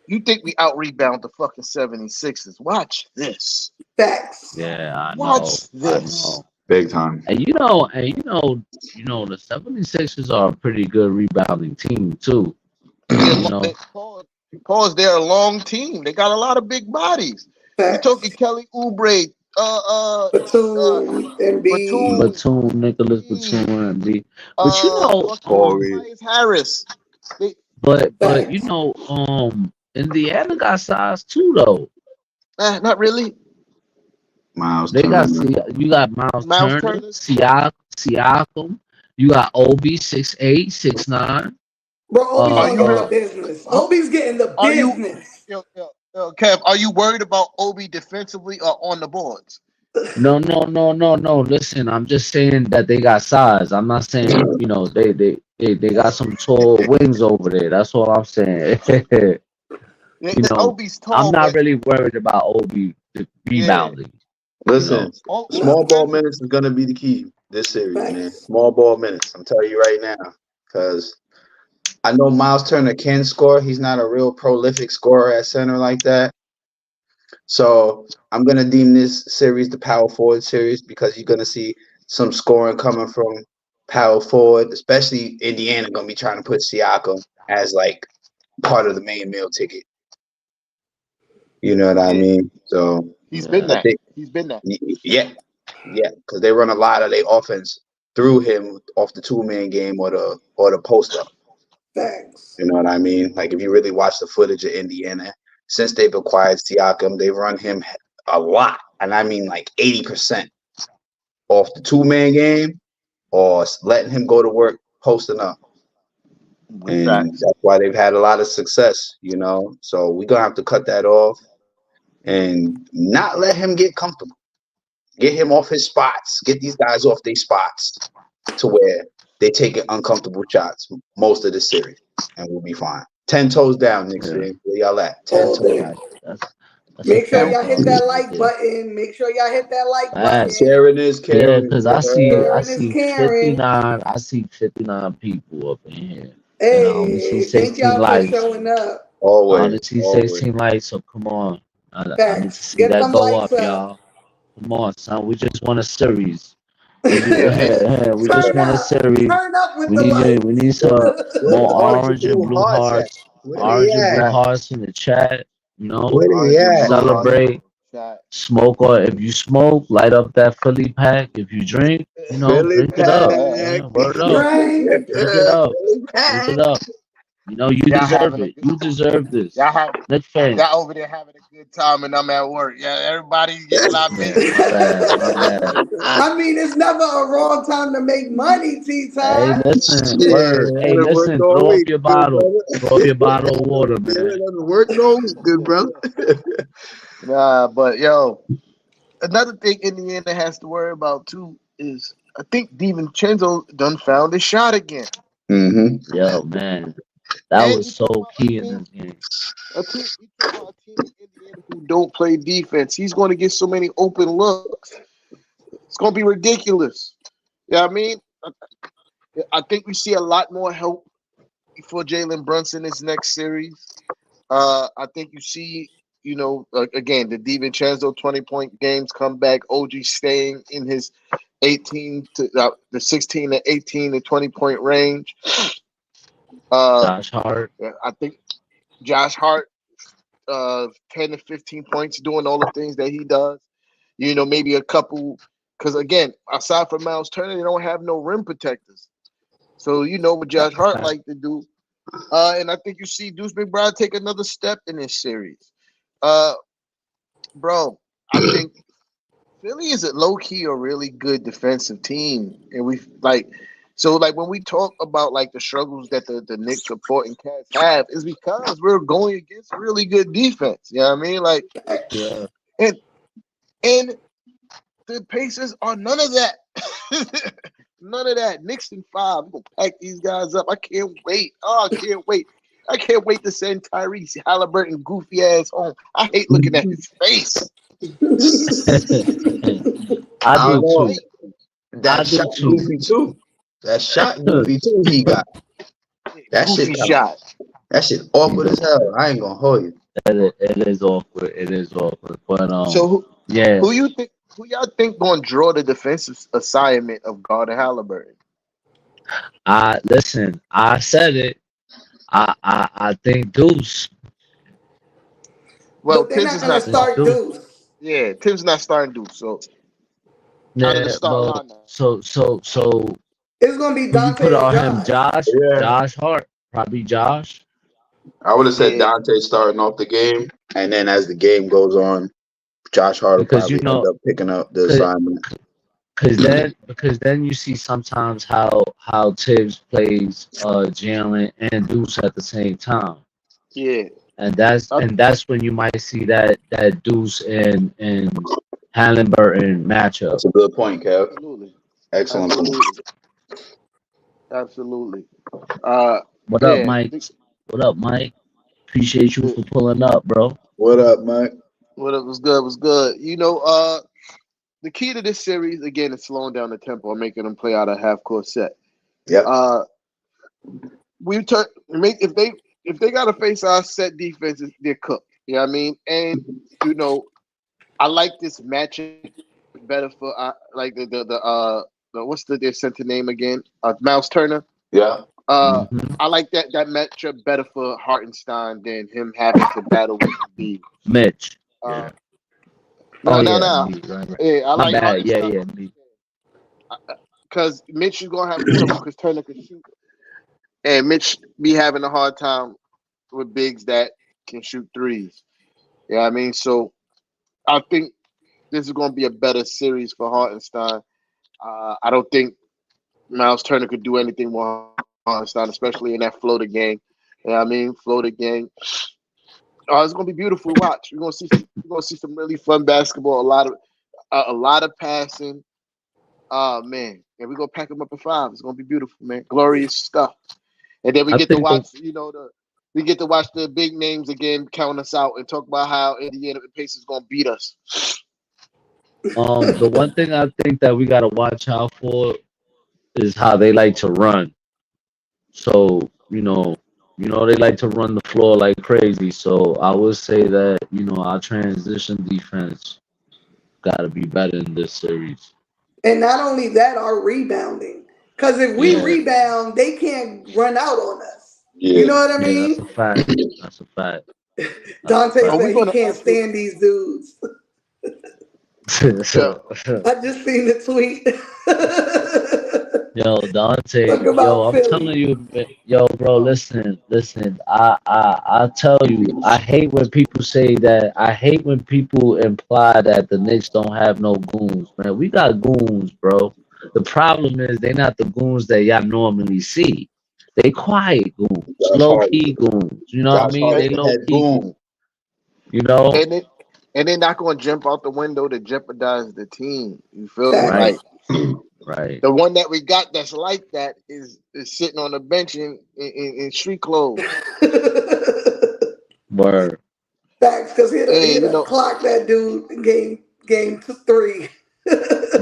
S1: you think we out rebound the fucking 76ers? Watch this.
S4: Facts.
S3: yeah,
S1: Watch
S3: I
S1: this.
S3: know.
S5: Big time.
S3: The 76ers are a pretty good rebounding team too.
S1: They're
S3: You know,
S1: pause. They're a long team. They got a lot of big bodies. You talking
S4: Facts.
S1: Kelly Oubre, uh,
S4: Batum, Embiid.
S1: Batum,
S3: Batum, Nicholas
S1: Embiid,
S3: Batum, and B. But
S1: fucking
S5: Corey.
S1: Tobias Harris. They,
S3: but
S4: Facts.
S3: Indiana got size too though.
S1: not really.
S5: Miles
S3: They got
S5: Turner.
S3: you got Miles
S1: Miles
S3: Turner,
S1: Turner.
S3: Siakam. You got Obi 6'8", 6'9".
S4: Bro, Obi's
S1: Are
S3: Uh,
S4: gonna
S1: you
S4: get the
S3: uh,
S4: business.
S1: uh,
S4: Obi's getting the
S1: are you
S4: business.
S1: Kev? Are you worried about Obi defensively or on the boards?
S3: no, no, no, no, no. Listen, I'm just saying that they got size. I'm not saying they got some tall wings over there. That's all I'm saying.
S1: Yeah,
S3: you
S1: the
S3: know,
S1: Obi's
S3: I'm
S1: tall,
S3: not
S1: but
S3: really worried about Obi
S1: yeah,
S3: rebounding. You know,
S5: Listen,
S4: No.
S5: small ball
S1: defensive.
S5: minutes is gonna be the key this series, man.
S4: Facts.
S5: Small ball minutes. I'm telling you right now, because I know Miles Turner can score. He's not a real prolific scorer at center like that. So I'm gonna deem this series the power forward series because you're gonna see some scoring coming from power forward, especially Indiana gonna be trying to put Siakam as like part of the main meal ticket. You know what I
S1: Yeah,
S5: mean? So
S1: he's been
S3: yeah,
S5: I
S1: that.
S5: think
S1: He's been that.
S5: yeah, yeah, because they run a lot of their offense through him off the 2-man game or the post up.
S4: Facts.
S5: You know what I mean? Like if you really watch the footage of Indiana, since they've acquired Siakam, they've run him a lot, and I mean like 80% off the 2-man game or letting him go to work posting up,
S1: With
S5: and
S1: facts.
S5: that's why they've had a lot of success. So we're gonna have to cut that off and not let him get comfortable. Get him off his spots. Get these guys off their spots to where they taking uncomfortable shots most of the series, and we'll be fine. 10 toes down, Knicks
S3: yeah.
S5: fan. Where y'all at? Ten
S4: All
S5: toes.
S4: day.
S3: Right. That's a
S4: Make sure
S3: fact,
S4: y'all hit
S3: though.
S4: that
S3: Right
S4: like
S3: there.
S4: button. Make sure y'all hit that like
S3: Facts.
S4: button.
S5: Sharing is
S3: Yeah,
S5: caring.
S3: because
S5: You heard?
S3: I
S4: Sharing is
S3: see
S4: caring.
S3: 59. I see 59 people up in here, and I only see
S4: Hey, thank
S3: 16
S4: y'all for
S3: likes.
S4: showing up.
S3: I
S5: Always,
S3: only see
S5: always.
S3: 16 likes, so come on. I need to
S4: Facts.
S3: see
S4: Get
S3: that
S4: them
S3: go
S4: likes
S3: up,
S4: up.
S3: y'all. Come on, son. We just want a series. We just,
S1: Yeah, and
S3: we just
S4: Turn
S3: want a
S4: up.
S3: series.
S4: Turn up with
S3: We
S4: the
S3: need we need some
S5: Where
S3: more
S5: the orange and
S3: orange and
S5: blue
S3: blue
S5: hearts at?
S3: hearts.
S5: Where they
S3: Orange and blue
S5: at?
S3: hearts in the chat.
S5: Where they
S1: orange and
S5: at?
S1: blue hearts in
S3: Celebrate.
S1: the chat.
S3: Smoke, or if you smoke, light up that Philly pack. If you drink,
S5: Philly
S3: drink it up.
S5: pack.
S3: Yeah, word up.
S4: drink.
S3: Drink it up.
S5: Philly
S3: Drink
S5: pack.
S3: it up. You
S1: Y'all
S3: deserve
S1: having a
S3: it.
S1: good.
S3: You deserve this.
S1: Y'all have.
S3: Nick fans.
S1: Y'all over there having a good time, and I'm at work. Yeah, everybody's getting our
S3: Yeah,
S1: business.
S3: my bad. My bad.
S4: I mean, it's never a wrong time to make money, T
S3: Hey,
S4: time.
S3: listen, word.
S5: Shit, I
S3: Hey,
S5: done worked
S3: listen,
S5: all
S3: throw up
S5: week,
S3: your
S5: good
S3: bottle.
S5: brother.
S3: Throw up your bottle of water,
S5: Yeah, I
S3: man.
S5: done worked all week, good brother.
S1: Nah, but yo, another thing Indiana has to worry about too is I think DiVincenzo done found his shot again.
S5: Mm-hmm.
S3: Yo, man, that
S1: And
S3: was
S1: you
S3: so
S1: talk about
S3: key in this game.
S1: you talk about a team in Indiana who don't play defense. He's going to get so many open looks. It's going to be ridiculous. Yeah, I mean, I think we see a lot more help for Jalen Brunson this next series. I think you see, again, the DiVincenzo 20-point games come back. OG staying in his 18 to the 16 to 18 to 20-point range.
S3: Josh Hart.
S1: I think Josh Hart, 10 to 15 points, doing all the things that he does. Maybe a couple, because again, aside from Miles Turner, they don't have no rim protectors. So what Josh Hart like to do. And I think you see Deuce McBride take another step in this series. Bro, I think Philly is a low-key a really good defensive team. And when we talk about like the struggles that the Knicks support and Cavs have, is because we're going against really good defense. You know what I mean? Like,
S3: Yeah.
S1: and the Pacers are none of that. None of that. Knicks in 5. We're gonna pack these guys up. I can't wait. Oh, I can't wait. I can't wait to send Tyrese Halliburton goofy ass home. I hate looking at his face.
S3: I
S5: I
S3: do
S5: don't know.
S3: too.
S5: That
S3: I do
S5: shot
S3: too.
S5: goofy too. That shot goofy too. He got that
S1: Goofy
S5: shit.
S1: shot.
S5: That shit awkward as hell. I ain't gonna hold you.
S3: It is awkward. It is awkward. But
S1: So
S3: yeah.
S1: who y'all think gonna draw the defensive assignment of guard Halliburton?
S3: Listen. I said it. I think Deuce.
S1: Well,
S4: But they're
S1: Tibbs
S4: not
S1: is
S4: gonna
S1: not
S4: start
S1: starting.
S3: Deuce.
S4: Deuce.
S1: Yeah, Tibbs not starting Deuce. So out of the
S3: Yeah.
S1: start
S3: Well.
S1: lineup,
S3: So
S4: It's gonna be
S3: who you put
S4: Dante and
S3: on him?
S4: Josh.
S5: Yeah,
S3: Josh Hart. Probably Josh.
S5: I would have said
S1: yeah,
S5: Dante starting off the game, and then as the game goes on, Josh Hart will
S3: Because
S5: probably end up picking up the
S3: cause,
S5: assignment.
S3: because then you see sometimes how Tibbs plays Jalen and Deuce at the same time.
S1: yeah.
S3: And that's when you might see that Deuce and Halliburton matchup.
S5: That's a good point, Kev.
S1: Absolutely,
S5: Excellent point.
S1: absolutely, absolutely. Uh,
S3: What up,
S1: yeah.
S3: Mike? What up, Mike? Appreciate you for pulling up, bro.
S5: What up, Mike?
S1: What it was good was good. The key to this series again is slowing down the tempo and making them play out a half court set.
S5: Yep.
S1: If they gotta face our set defenses, they're cooked. You know what I mean? And I like this matchup better for like the what's their center name again? Miles Turner.
S5: Yeah.
S3: Mhm.
S1: I like that matchup better for Hartenstein than him having to battle with Embiid.
S3: Mitch.
S1: Uh,
S3: Oh
S1: no.
S3: yeah, me, right.
S1: Yeah, I
S3: My
S1: like
S3: bad. Yeah,
S1: Hartenstein
S3: me.
S1: because Mitch is gonna have trouble because Turner can shoot, and Mitch be having a hard time with bigs that can shoot threes. Yeah, I mean, so I think this is going to be a better series for Hartenstein. I don't think Miles Turner could do anything with Hartenstein, especially in that floater game. You know what I mean? Floater game. Oh, it's going to be beautiful to watch. We're going to see some really fun basketball. A lot of passing. Oh man, and we're gonna pack them up at 5. It's gonna be beautiful, man. Glorious stuff. And then we
S3: I
S1: get to
S3: think
S1: watch, we get to watch the big names again count us out and talk about how Indiana Pacers gonna beat us.
S3: the one thing I think that we gotta watch out for is how they like to run. So they like to run the floor like crazy. So I would say that our transition defense gotta be better in this series.
S4: And not only that, our rebounding. Because if we
S3: Yeah,
S4: rebound, they can't run out on us.
S5: Yeah.
S4: You know what I
S3: yeah, that's a
S4: mean?
S3: fact. That's a fact. That's a
S4: Dante
S1: Are we
S4: said he
S1: gonna
S4: can't stand these dudes.
S1: yeah.
S3: fact.
S4: I just seen the tweet.
S3: Yo, Dante,
S4: Talk
S3: yo,
S4: about
S3: I'm
S4: Philly.
S3: telling you, yo, bro, listen. I tell you, I hate when people say that. I hate when people imply that the Knicks don't have no goons, man. We got goons, bro. The problem is they not the goons that y'all normally see. They quiet goons,
S5: Josh
S3: low
S5: Hart.
S3: key goons. You know what I
S5: Josh
S3: mean?
S5: Hart
S3: They
S5: is the
S3: low
S5: head
S3: key
S5: boom.
S3: goons. You know,
S1: And it and they're not gonna jump out the window to jeopardize the team. You feel me?
S3: right,
S4: Facts.
S1: Like
S3: right.
S1: the one that we got that's like that is sitting on the bench in street clothes.
S3: Word.
S4: Facts, because
S1: And
S4: he'd have clocked that dude in game 3.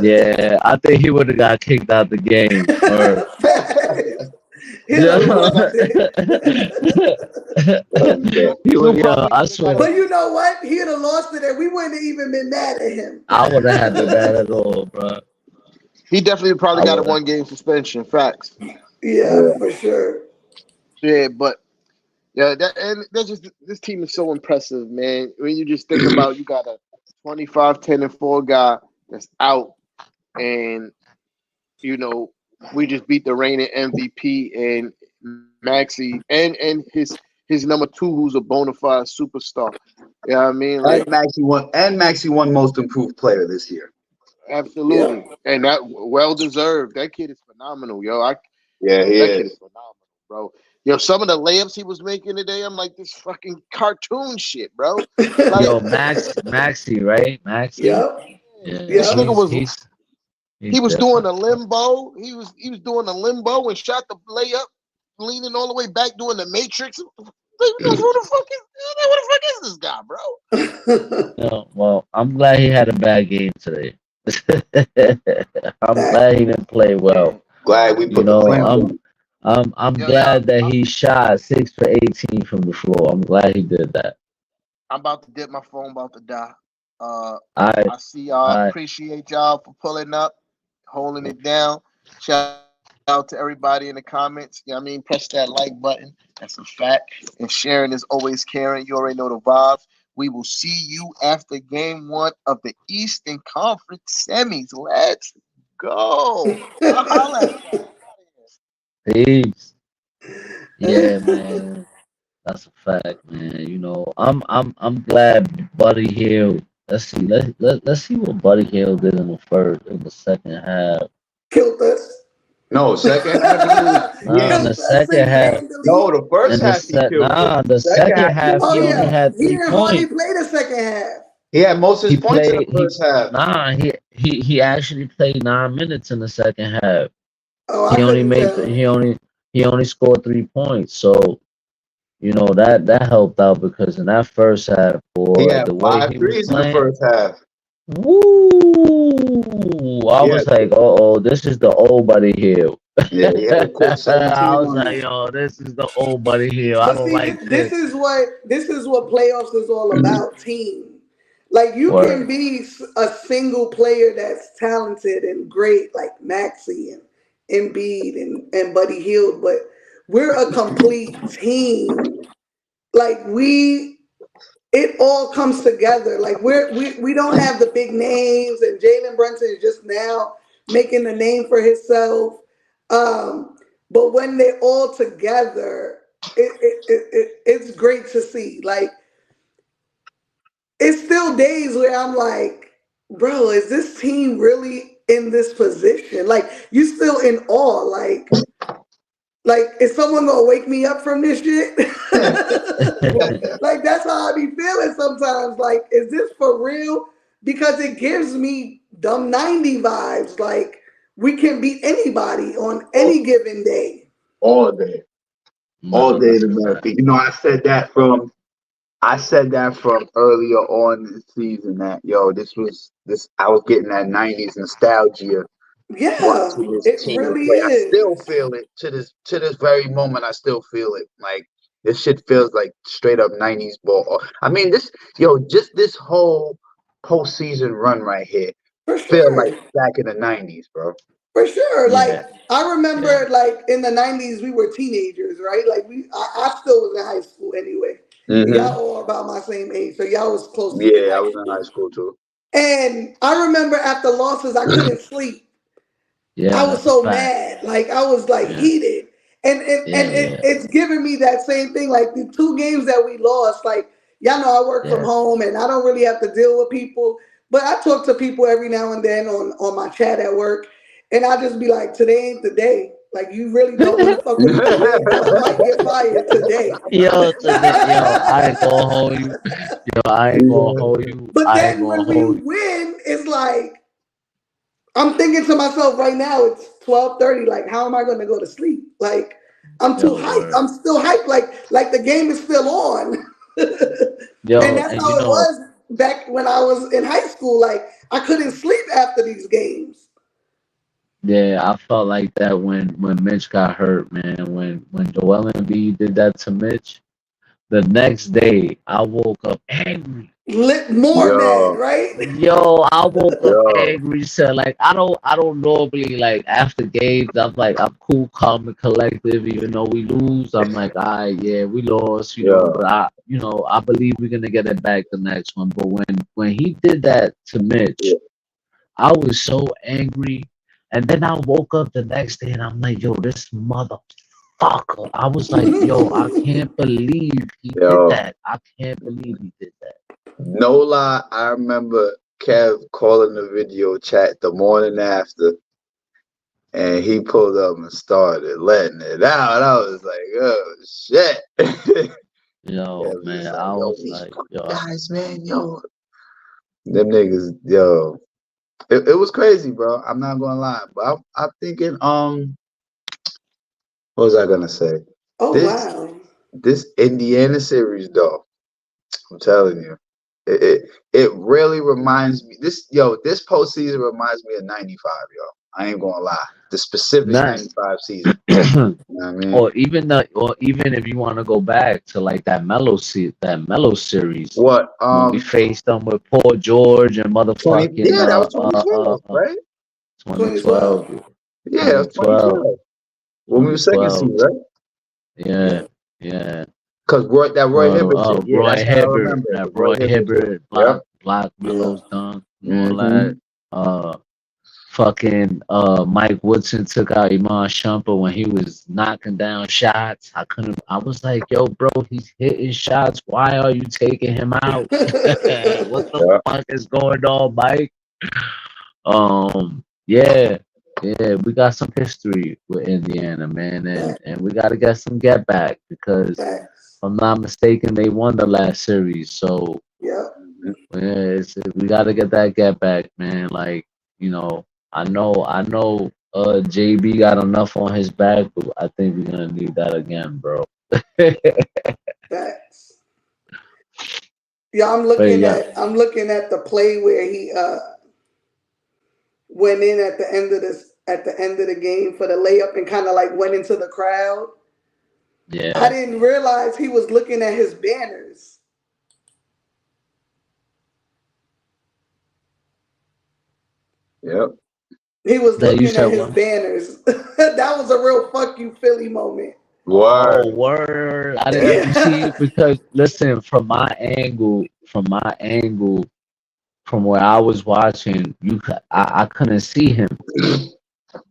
S3: Yeah, I think he would have got kicked out the game. Or
S4: Facts. He'd
S3: Yo,
S4: have
S1: Like I
S4: lost
S1: said,
S4: it.
S1: he'll
S3: yo,
S1: probably
S3: I
S1: win that
S3: swear,
S4: But
S1: game.
S4: you know what? He'd have lost it, and we wouldn't have even been mad at him.
S3: I would have had the bad at all, bro.
S1: He definitely probably
S3: I
S1: got a
S3: would have.
S1: 1 game suspension. Facts.
S4: Yeah,
S5: Yeah.
S4: for sure.
S1: Yeah, but yeah, that and that's just this team is so impressive, man. When you just think about you got a 25, 10, and 4 guy that's out, and you know we just beat the reigning MVP and Maxi and his number two, who's a bona fide superstar. Yeah, I mean, like
S5: And Maxie won most improved player this year.
S4: Yeah.
S1: absolutely, and that well deserved. That kid is phenomenal, yo.
S5: Yeah, he
S1: That kid
S5: is.
S1: is phenomenal, bro. Yo, some of the layups he was making today, I'm like this fucking cartoon shit, bro. Like
S3: Yo, Maxi, right? Maxi.
S4: Yep.
S3: Yeah,
S1: this
S4: Yep.
S1: nigga was
S3: he's
S1: he was doing
S3: different.
S1: a limbo. He was doing a limbo and shot the layup, leaning all the way back, doing the matrix. Like, who the fuck is this guy, bro?
S3: Yo, well, I'm glad he had a bad game today. I'm
S4: Fact.
S3: glad he didn't play well.
S5: Glad we
S3: You
S5: put the
S3: know,
S5: clamp on.
S3: I'm
S1: Yo, y'all,
S3: glad that he shot 6 for 18 from the floor. I'm glad he did that.
S1: I'm about to dip. My phone about to die. Uh,
S3: I
S1: I see y'all.
S3: I
S1: Appreciate y'all for pulling up, holding it down. Shout out to everybody in the comments. You know what I mean? Press that like button. That's a fact. And sharing is always caring. You already know the vibes. We will see you after game 1 of the Eastern Conference semis. Let's go. I'll holla at y'all. I'm out of here.
S3: peace. Yeah, man. That's a fact, man. You know, I'm glad Buddy Hill. Let's see what Buddy Hill did in the second half.
S4: Killed us.
S5: No, second half
S3: Nah, in
S5: he
S3: the
S4: Killed us
S3: second
S4: single
S3: half,
S5: no,
S4: handedly.
S5: the first
S3: in the
S5: half he
S3: set,
S5: killed us.
S3: nah, the
S5: Second
S3: second
S5: half he
S3: half
S5: was
S4: Oh
S3: he only
S4: yeah,
S5: killing.
S3: had
S4: he
S3: three
S4: didn't hardly
S3: points.
S4: play the second half.
S5: He had most of
S3: He
S5: his points in the
S3: played
S5: first half.
S3: he actually played 9 minutes in the second half.
S4: Oh, I
S3: He only
S4: couldn't
S3: made
S4: tell.
S3: he only scored 3 points. So you know that helped out because in that first half,
S5: He
S3: boy,
S5: had
S3: the way
S5: five
S3: he was
S5: threes in the
S3: playing,
S5: first half.
S3: woo! I
S5: Yeah,
S3: was like, oh, this is the old Buddy Hill.
S5: yeah, he had a quick
S3: I
S5: 17
S3: was
S5: on
S3: like,
S5: him.
S3: yo, this is the old Buddy Hill. I
S4: But
S3: don't
S4: see,
S3: like
S4: this
S3: this.
S4: is what playoffs is all about. Team. Like you can
S3: Word.
S4: be a single player that's talented and great, like Maxi and Embiid and Buddy Hield, but we're a complete team. Like it all comes together. Like we don't have the big names, and Jalen Brunson is just now making a name for himself. Um, but when they're all together, it's great to see. Like it's still days where I'm like, bro, is this team really in this position? Like you still in awe. Like, is someone gonna wake me up from this shit? Like, that's how I be feeling sometimes. Like, is this for real? Because it gives me dumb 90 vibes. Like, we can beat anybody on
S5: all,
S4: any given day.
S5: all day. All
S3: No,
S5: day
S3: that's
S5: in
S3: a fact.
S5: America. You know, I said that from earlier on in the season that this I was getting that 90s nostalgia
S4: Yeah,
S5: watching this
S4: it
S5: team
S4: really
S5: play. I still
S4: is.
S5: feel it to this very moment. I still feel it. Like this shit feels like straight up 90s ball. I mean, just this whole postseason run right here
S4: For
S5: feel like
S4: sure.
S5: back in the 90s, bro.
S4: For sure. Like,
S3: Yeah,
S4: I
S3: yeah,
S4: remember, like, in the 90s, we were teenagers, right? Like, I still was in high school anyway. Y'all
S5: Hmm.
S4: all about my same age, so y'all was close to in
S5: Yeah, I
S4: high
S5: was in high
S4: school.
S5: school too.
S4: And I remember after losses, I couldn't sleep. I
S3: yeah.
S4: was
S3: That's a
S4: so
S3: fact.
S4: mad. Like I was like
S3: Yeah,
S4: heated. And
S3: yeah, yeah,
S4: it's giving me that same thing. Like the two games that we lost, like y'all know I work from
S3: yeah.
S4: home and I don't really have to deal with people. But I talk to people every now and then on my chat at work. And I just be like, today ain't the day. Like you really don't want to fuck with me today because I might get fired today.
S3: Yo, today, yo, I ain't gonna hold you. Yo, I ain't gonna
S5: Yeah.
S3: hold you.
S4: But
S3: I ain't
S4: then
S3: gonna
S4: when we
S3: hold you.
S4: win, it's like I'm thinking to myself right now, it's 12:30. Like, how am I gonna go to sleep? Like, I'm too
S3: Yo,
S4: hyped.
S3: word.
S4: I'm still hyped. Like the game is still on. And
S3: Yo,
S4: that's
S3: and
S4: how it was back when I was in high school. Like, I couldn't sleep after these games.
S3: Yeah, I felt like that when Mitch got hurt, man. When Joel Embiid did that to Mitch, the next day I woke up angry.
S4: Lit more mad,
S5: Yo,
S4: right?
S3: Yo, I woke up
S5: yo,
S3: angry, so like I don't normally like after games I'm like I'm cool, calm and collective, even though we lose. I'm like, alright, yeah, we lost,
S5: yo.
S3: but I believe we're gonna get it back the next one. But when he did that to Mitch,
S5: Yeah.
S3: I was so angry. And then I woke up the next day and I'm like, yo, this motherfucker. I was like, yo, I can't believe he did
S5: Yo,
S3: that. I can't believe he did that.
S5: no lie, I remember Kev calling the video chat the morning after, and he pulled up and started letting it out. I was like, oh shit. Yeah,
S3: Yo,
S5: was
S3: man,
S5: just like,
S3: I
S5: yo,
S3: was
S5: these
S3: like,
S5: fucking
S3: yo,
S5: guys, man, yo. Them niggas, yo. It was crazy, bro. I'm not gonna lie. But I'm thinking, what was I gonna say?
S4: Oh
S5: This
S4: wow.
S5: this Indiana series though, I'm telling you, it really reminds me. This postseason reminds me of '95, yo. I ain't gonna lie. The specific
S3: not
S5: '95 season. You know what I mean?
S3: or even if you want to go back to like that Mellow series
S5: What?
S3: when we faced them with Paul George and
S5: 20?
S3: motherfucking
S5: Yeah, that was 2012, right?
S3: 2012,
S4: 2012.
S3: dude.
S5: Yeah, that was
S3: 2012,
S5: 2012 when we were second seed,
S3: 2012.
S5: right?
S3: Yeah,
S4: Yeah.
S3: yeah.
S5: Because Roy Hibbert shit. Yeah,
S3: Roy
S5: that's how I
S3: Hibbert,
S5: remember it. The
S3: that
S5: Roy
S3: Roy
S5: Hibbert shit.
S3: Hibbert
S5: Yep.
S3: block
S4: Yeah.
S3: Melo's dunk and all
S5: Hmm.
S3: that. Fucking Mike Woodson took out Iman Shumpert when he was knocking down shots. I was like, yo, bro, he's hitting shots. Why are you taking him out? What the
S5: Yeah.
S3: fuck is going on, Mike? Yeah, yeah, we got some history with Indiana, man, and
S4: Fact-
S3: we gotta get some get back because if
S4: Facts.
S3: I'm not mistaken, they won the last series. So
S4: Yep.
S5: Mhm.
S3: yeah, we gotta get that get back, man. Like, I know JB got enough on his back, but I think we're gonna need that again, bro.
S4: Facts. Yeah,
S3: But yeah,
S4: I'm looking at the play where he went in at the end of the game for the layup and kind of like went into the crowd. I
S3: yeah.
S4: didn't realize he was looking at his banners.
S5: Yep.
S4: He was
S3: That you
S4: looking
S3: said
S4: at his
S3: what?
S4: banners. That was a real fuck you Philly moment.
S3: Oh,
S5: Word.
S3: word. I didn't you see
S4: Yeah.
S3: because listen, from my angle, from where I was watching, I couldn't see him.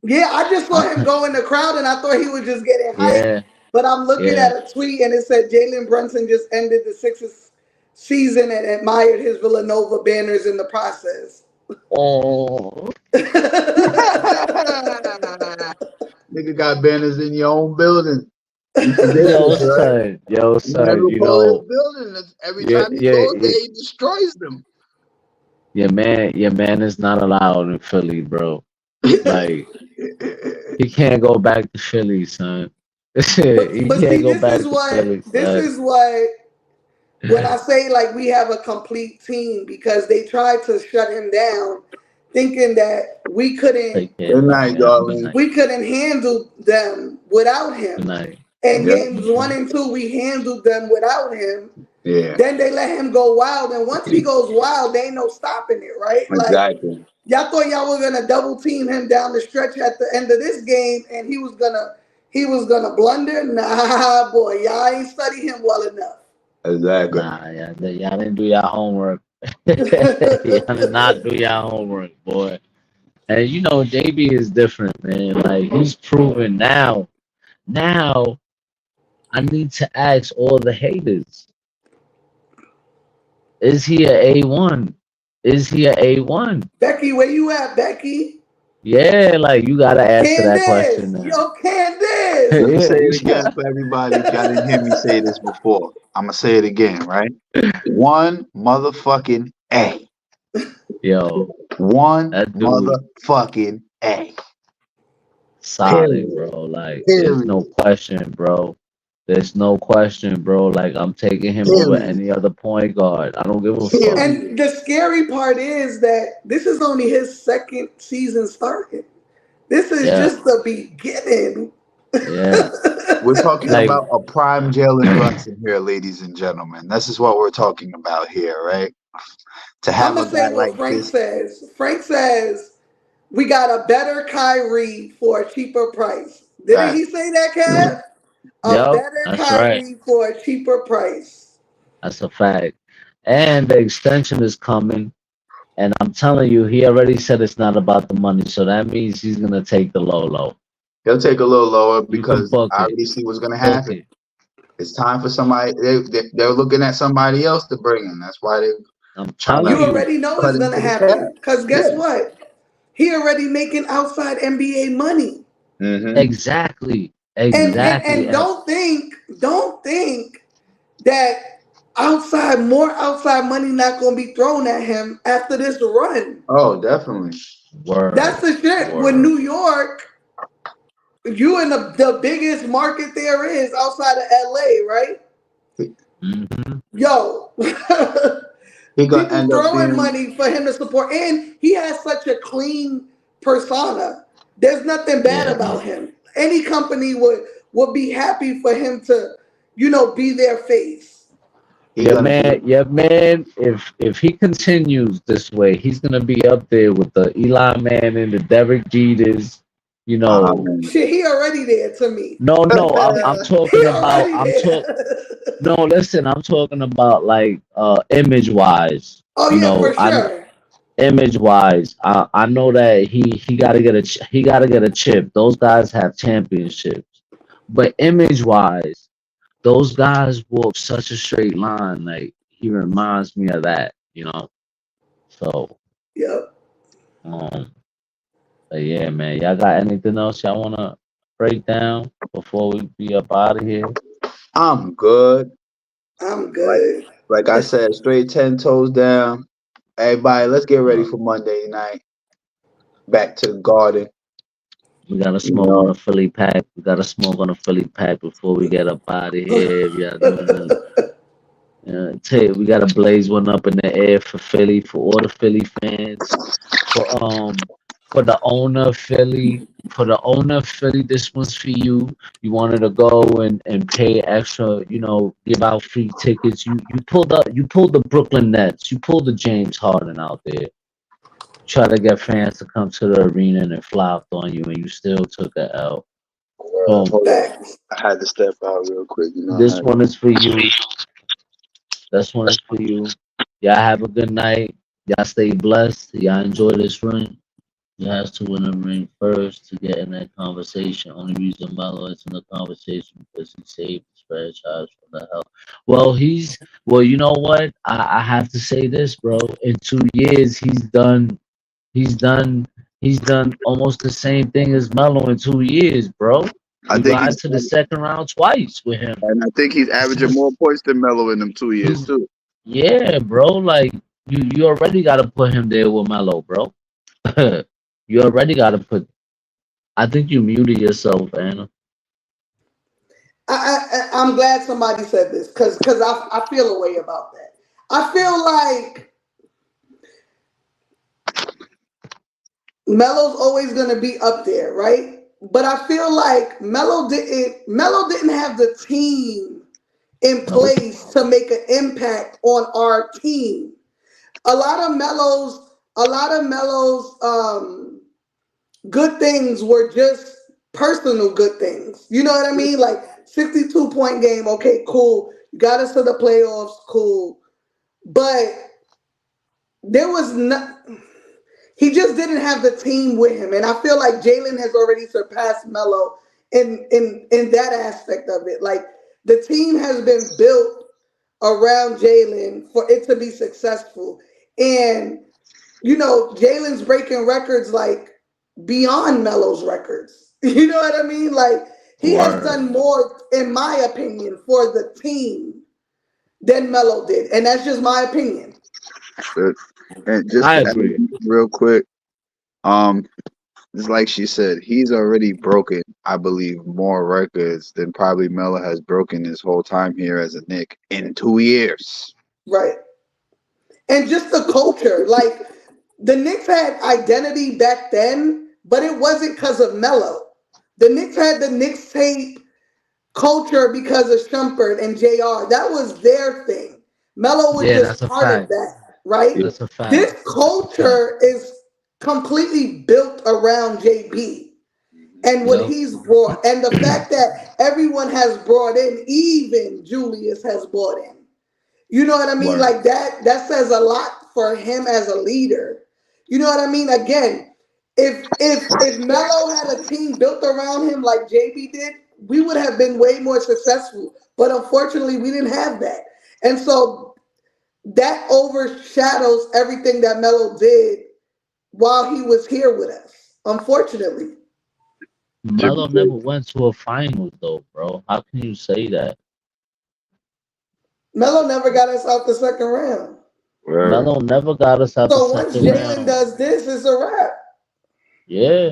S4: Yeah, I just saw
S3: I
S4: him
S3: couldn't.
S4: go in the crowd and I thought he was just getting hyped.
S3: Yeah,
S4: But I'm looking at
S3: yeah.
S4: a tweet and it said Jalen Brunson just ended the Sixers season and admired his Villanova banners in the process.
S3: Oh,
S5: Nigga got banners in your own building. You forget this, right?
S3: yo,
S5: You never
S3: son.
S5: call his building. Every
S3: Yeah,
S5: time he
S3: yeah,
S5: goes there, he destroys them.
S3: your man is not allowed in Philly, bro. Like he can't go back to Philly, son. He
S4: But
S3: can't
S4: see,
S3: go back to Philly,
S4: this
S3: son.
S4: is what when I say like we have a complete team because they tried to shut him down, thinking that
S3: Take care,
S5: Good
S3: man.
S5: night,
S3: Yeah, good
S5: darling.
S3: night.
S4: we couldn't handle them without
S3: Good
S4: him.
S3: night.
S4: And
S5: Yep.
S4: games one and two, we handled them without him.
S5: Yeah.
S4: Then they let him go wild, and once he goes wild, they ain't no stopping it, right? Like
S5: Exactly.
S4: y'all thought y'all were gonna double team him down the stretch at the end of this game, and he was gonna blunder. Nah, boy, y'all ain't study him well enough.
S5: Exactly.
S3: Nah, yeah, y'all didn't do your homework. Y'all did not do your homework, boy. And JB is different, man. Like he's proven now. Now I need to ask all the haters: is he a A1? Is he a A1?
S4: Becky, where you at, Becky?
S3: Yeah, like you gotta answer that question
S4: Candace,
S3: now.
S4: yo, Candace.
S5: Let me say
S3: Yeah,
S5: it
S3: you
S5: again
S3: got.
S5: for everybody if y'all didn't hear me say this before. I'm going to say it again, right? One motherfucking A.
S3: Yo,
S5: One
S3: that dude
S5: motherfucking A.
S3: solid,
S5: Period.
S3: bro. Like, there's no
S5: Period.
S3: question, bro. There's no question, bro. Like, I'm taking him over
S5: Period.
S3: any other point guard. I don't give a fuck.
S5: Period.
S4: And the scary part is that this is only his second season starting. This is
S3: Yeah,
S4: just the beginning.
S3: yeah.
S5: We're talking
S3: Like,
S5: about a prime Jalen Brunson here, ladies and gentlemen. This is what we're talking about here, right? To
S4: I'm
S5: have a
S4: gonna say
S5: guy
S4: what
S5: like
S4: Frank
S5: this,
S4: says. Frank says we got a better Kyrie for a cheaper price. Didn't
S5: that
S4: he say that, Kev? A
S3: yo,
S4: better
S3: that's right.
S4: Kyrie for a cheaper price.
S3: That's a fact. And the extension is coming. And I'm telling you, he already said it's not about the money. So that means he's gonna take the low low.
S5: he'll take a little lower
S3: You can
S5: because
S3: book
S5: I
S3: it.
S5: already see what's going to
S3: Book
S5: happen.
S3: it.
S5: It's time for somebody. They're looking at somebody else to bring in. That's why they're
S3: I'm
S5: trying
S3: telling
S4: You
S5: to
S3: you.
S4: already know
S5: cut
S4: it's gonna
S5: into the cap.
S4: happen. Cause guess
S5: Yeah.
S4: what? He already making outside NBA money.
S5: Mm-hmm.
S3: Exactly.
S4: And
S3: Exactly. And
S4: don't think that more outside money not gonna be thrown at him after this run.
S5: Oh, definitely.
S4: That's
S3: word.
S4: the shit. With
S3: Word.
S4: New York, you in the biggest market there is outside of LA, right?
S3: Hmm.
S4: Yo,
S5: He gonna
S4: people
S5: end up
S4: throwing
S5: being.
S4: money for him to support, and he has such a clean persona. There's nothing bad
S3: Yeah,
S4: about
S3: man.
S4: him. Any company would be happy for him to, be their face.
S5: He gonna be.
S3: Yeah, man. If he continues this way, he's gonna be up there with the Eli Manning, the Derek Jeters. You know,
S5: Um,
S4: Shit, he already there to me.
S3: no. I'm
S4: He
S3: talking about.
S4: already there.
S3: No, listen. I'm talking about like image wise.
S4: Oh
S3: You
S4: yeah,
S3: know,
S4: for
S3: I
S4: sure.
S3: image wise, I know that he got to get he got to get a chip. Those guys have championships, but image wise, those guys walk such a straight line. Like he reminds me of that, you know. So,
S4: Yep.
S3: um, but yeah, man, y'all got anything else y'all wanna break down before we be up out of here?
S5: I'm good.
S4: I'm
S5: Like
S4: good.
S5: like I said, straight 10 toes down. Everybody, let's get ready
S3: Uh,
S5: for Monday night. Back to the garden.
S3: we gotta
S5: You
S3: smoke on
S5: know,
S3: a Philly pack. We gotta smoke on a Philly pack before we get up out of here. If y'all doing we gotta blaze one up in the air for Philly, for all the Philly fans, for for the owner of Philly, for the owner of Philly. This one's for you. You wanted to go and pay extra, give out free tickets. You pulled the Brooklyn Nets. You pulled the James Harden out there. Try to get fans to come to the arena and it flopped on you, and you still took a L. Boom.
S5: hold on.
S4: Facts.
S5: I had to step out real quick. You know, I
S3: This
S5: had
S3: one is for you. This one is for you. Y'all have a good night. Y'all stay blessed. Y'all enjoy this ring. You has to win the ring first to get in that conversation. Only reason Melo is in the conversation because he saved his franchise from the hell. Well, you know what? I have to say this, bro. In 2 years, he's done, he's done almost the same thing as Melo in 2 years, bro.
S5: I
S3: We
S5: think he's
S3: got to the second round twice with him.
S5: and I think he's
S3: This
S5: averaging more
S3: is
S5: points than Melo in them 2 years
S3: he's
S5: too.
S3: Yeah, bro. Like you already got to put him there with Melo, bro. You already got to put. I think you muted yourself, Anna.
S4: I'm glad somebody said this because I feel a way about that. I feel like Melo's always gonna be up there, right? But I feel like Melo didn't have the team in
S3: Nope.
S4: place to make an impact on our team. A lot of Melo's good things were just personal good things. You know what I mean? Like 62-point game, okay, cool. You got us to the playoffs, cool. But there was not he just didn't have the team with him. And I feel like Jalen has already surpassed Melo in that aspect of it. Like the team has been built around Jalen for it to be successful. And Jalen's breaking records like beyond Melo's records. You know what I mean? Like he has
S3: Word.
S4: done more, in my opinion, for the team than Melo did. And that's just my opinion.
S5: But, and just
S3: I
S5: to add
S3: agree.
S5: real quick, um, it's like she said, he's already broken, I believe, more records than probably Melo has broken his whole time here as a Knick in 2 years.
S4: Right. And just the culture. Like the Knicks had identity back then but it wasn't because of Melo. The Knicks had the Knicks tape culture because of Shumpert and JR. That was their thing. Melo was
S3: Yeah,
S4: just
S3: that's a
S4: part of
S3: fact.
S4: that, right?
S3: That's a fact.
S4: This
S3: That's a fact.
S4: culture is completely built around JB and what
S3: Yep.
S4: he's brought, and the fact that everyone has brought in, even Julius has brought in. You know what I mean?
S5: Word.
S4: Like that says a lot for him as a leader. You know what I mean? Again, if Melo had a team built around him like JB did, we would have been way more successful. But unfortunately, we didn't have that. And so that overshadows everything that Melo did while he was here with us. Unfortunately.
S3: Melo never went to a finals though, bro. How can you say that?
S4: Melo never got us out the second round.
S5: Word.
S3: Melo never got us out the
S4: So once
S3: second
S4: Jalen
S3: round.
S4: does this, it's a wrap.
S3: Yeah.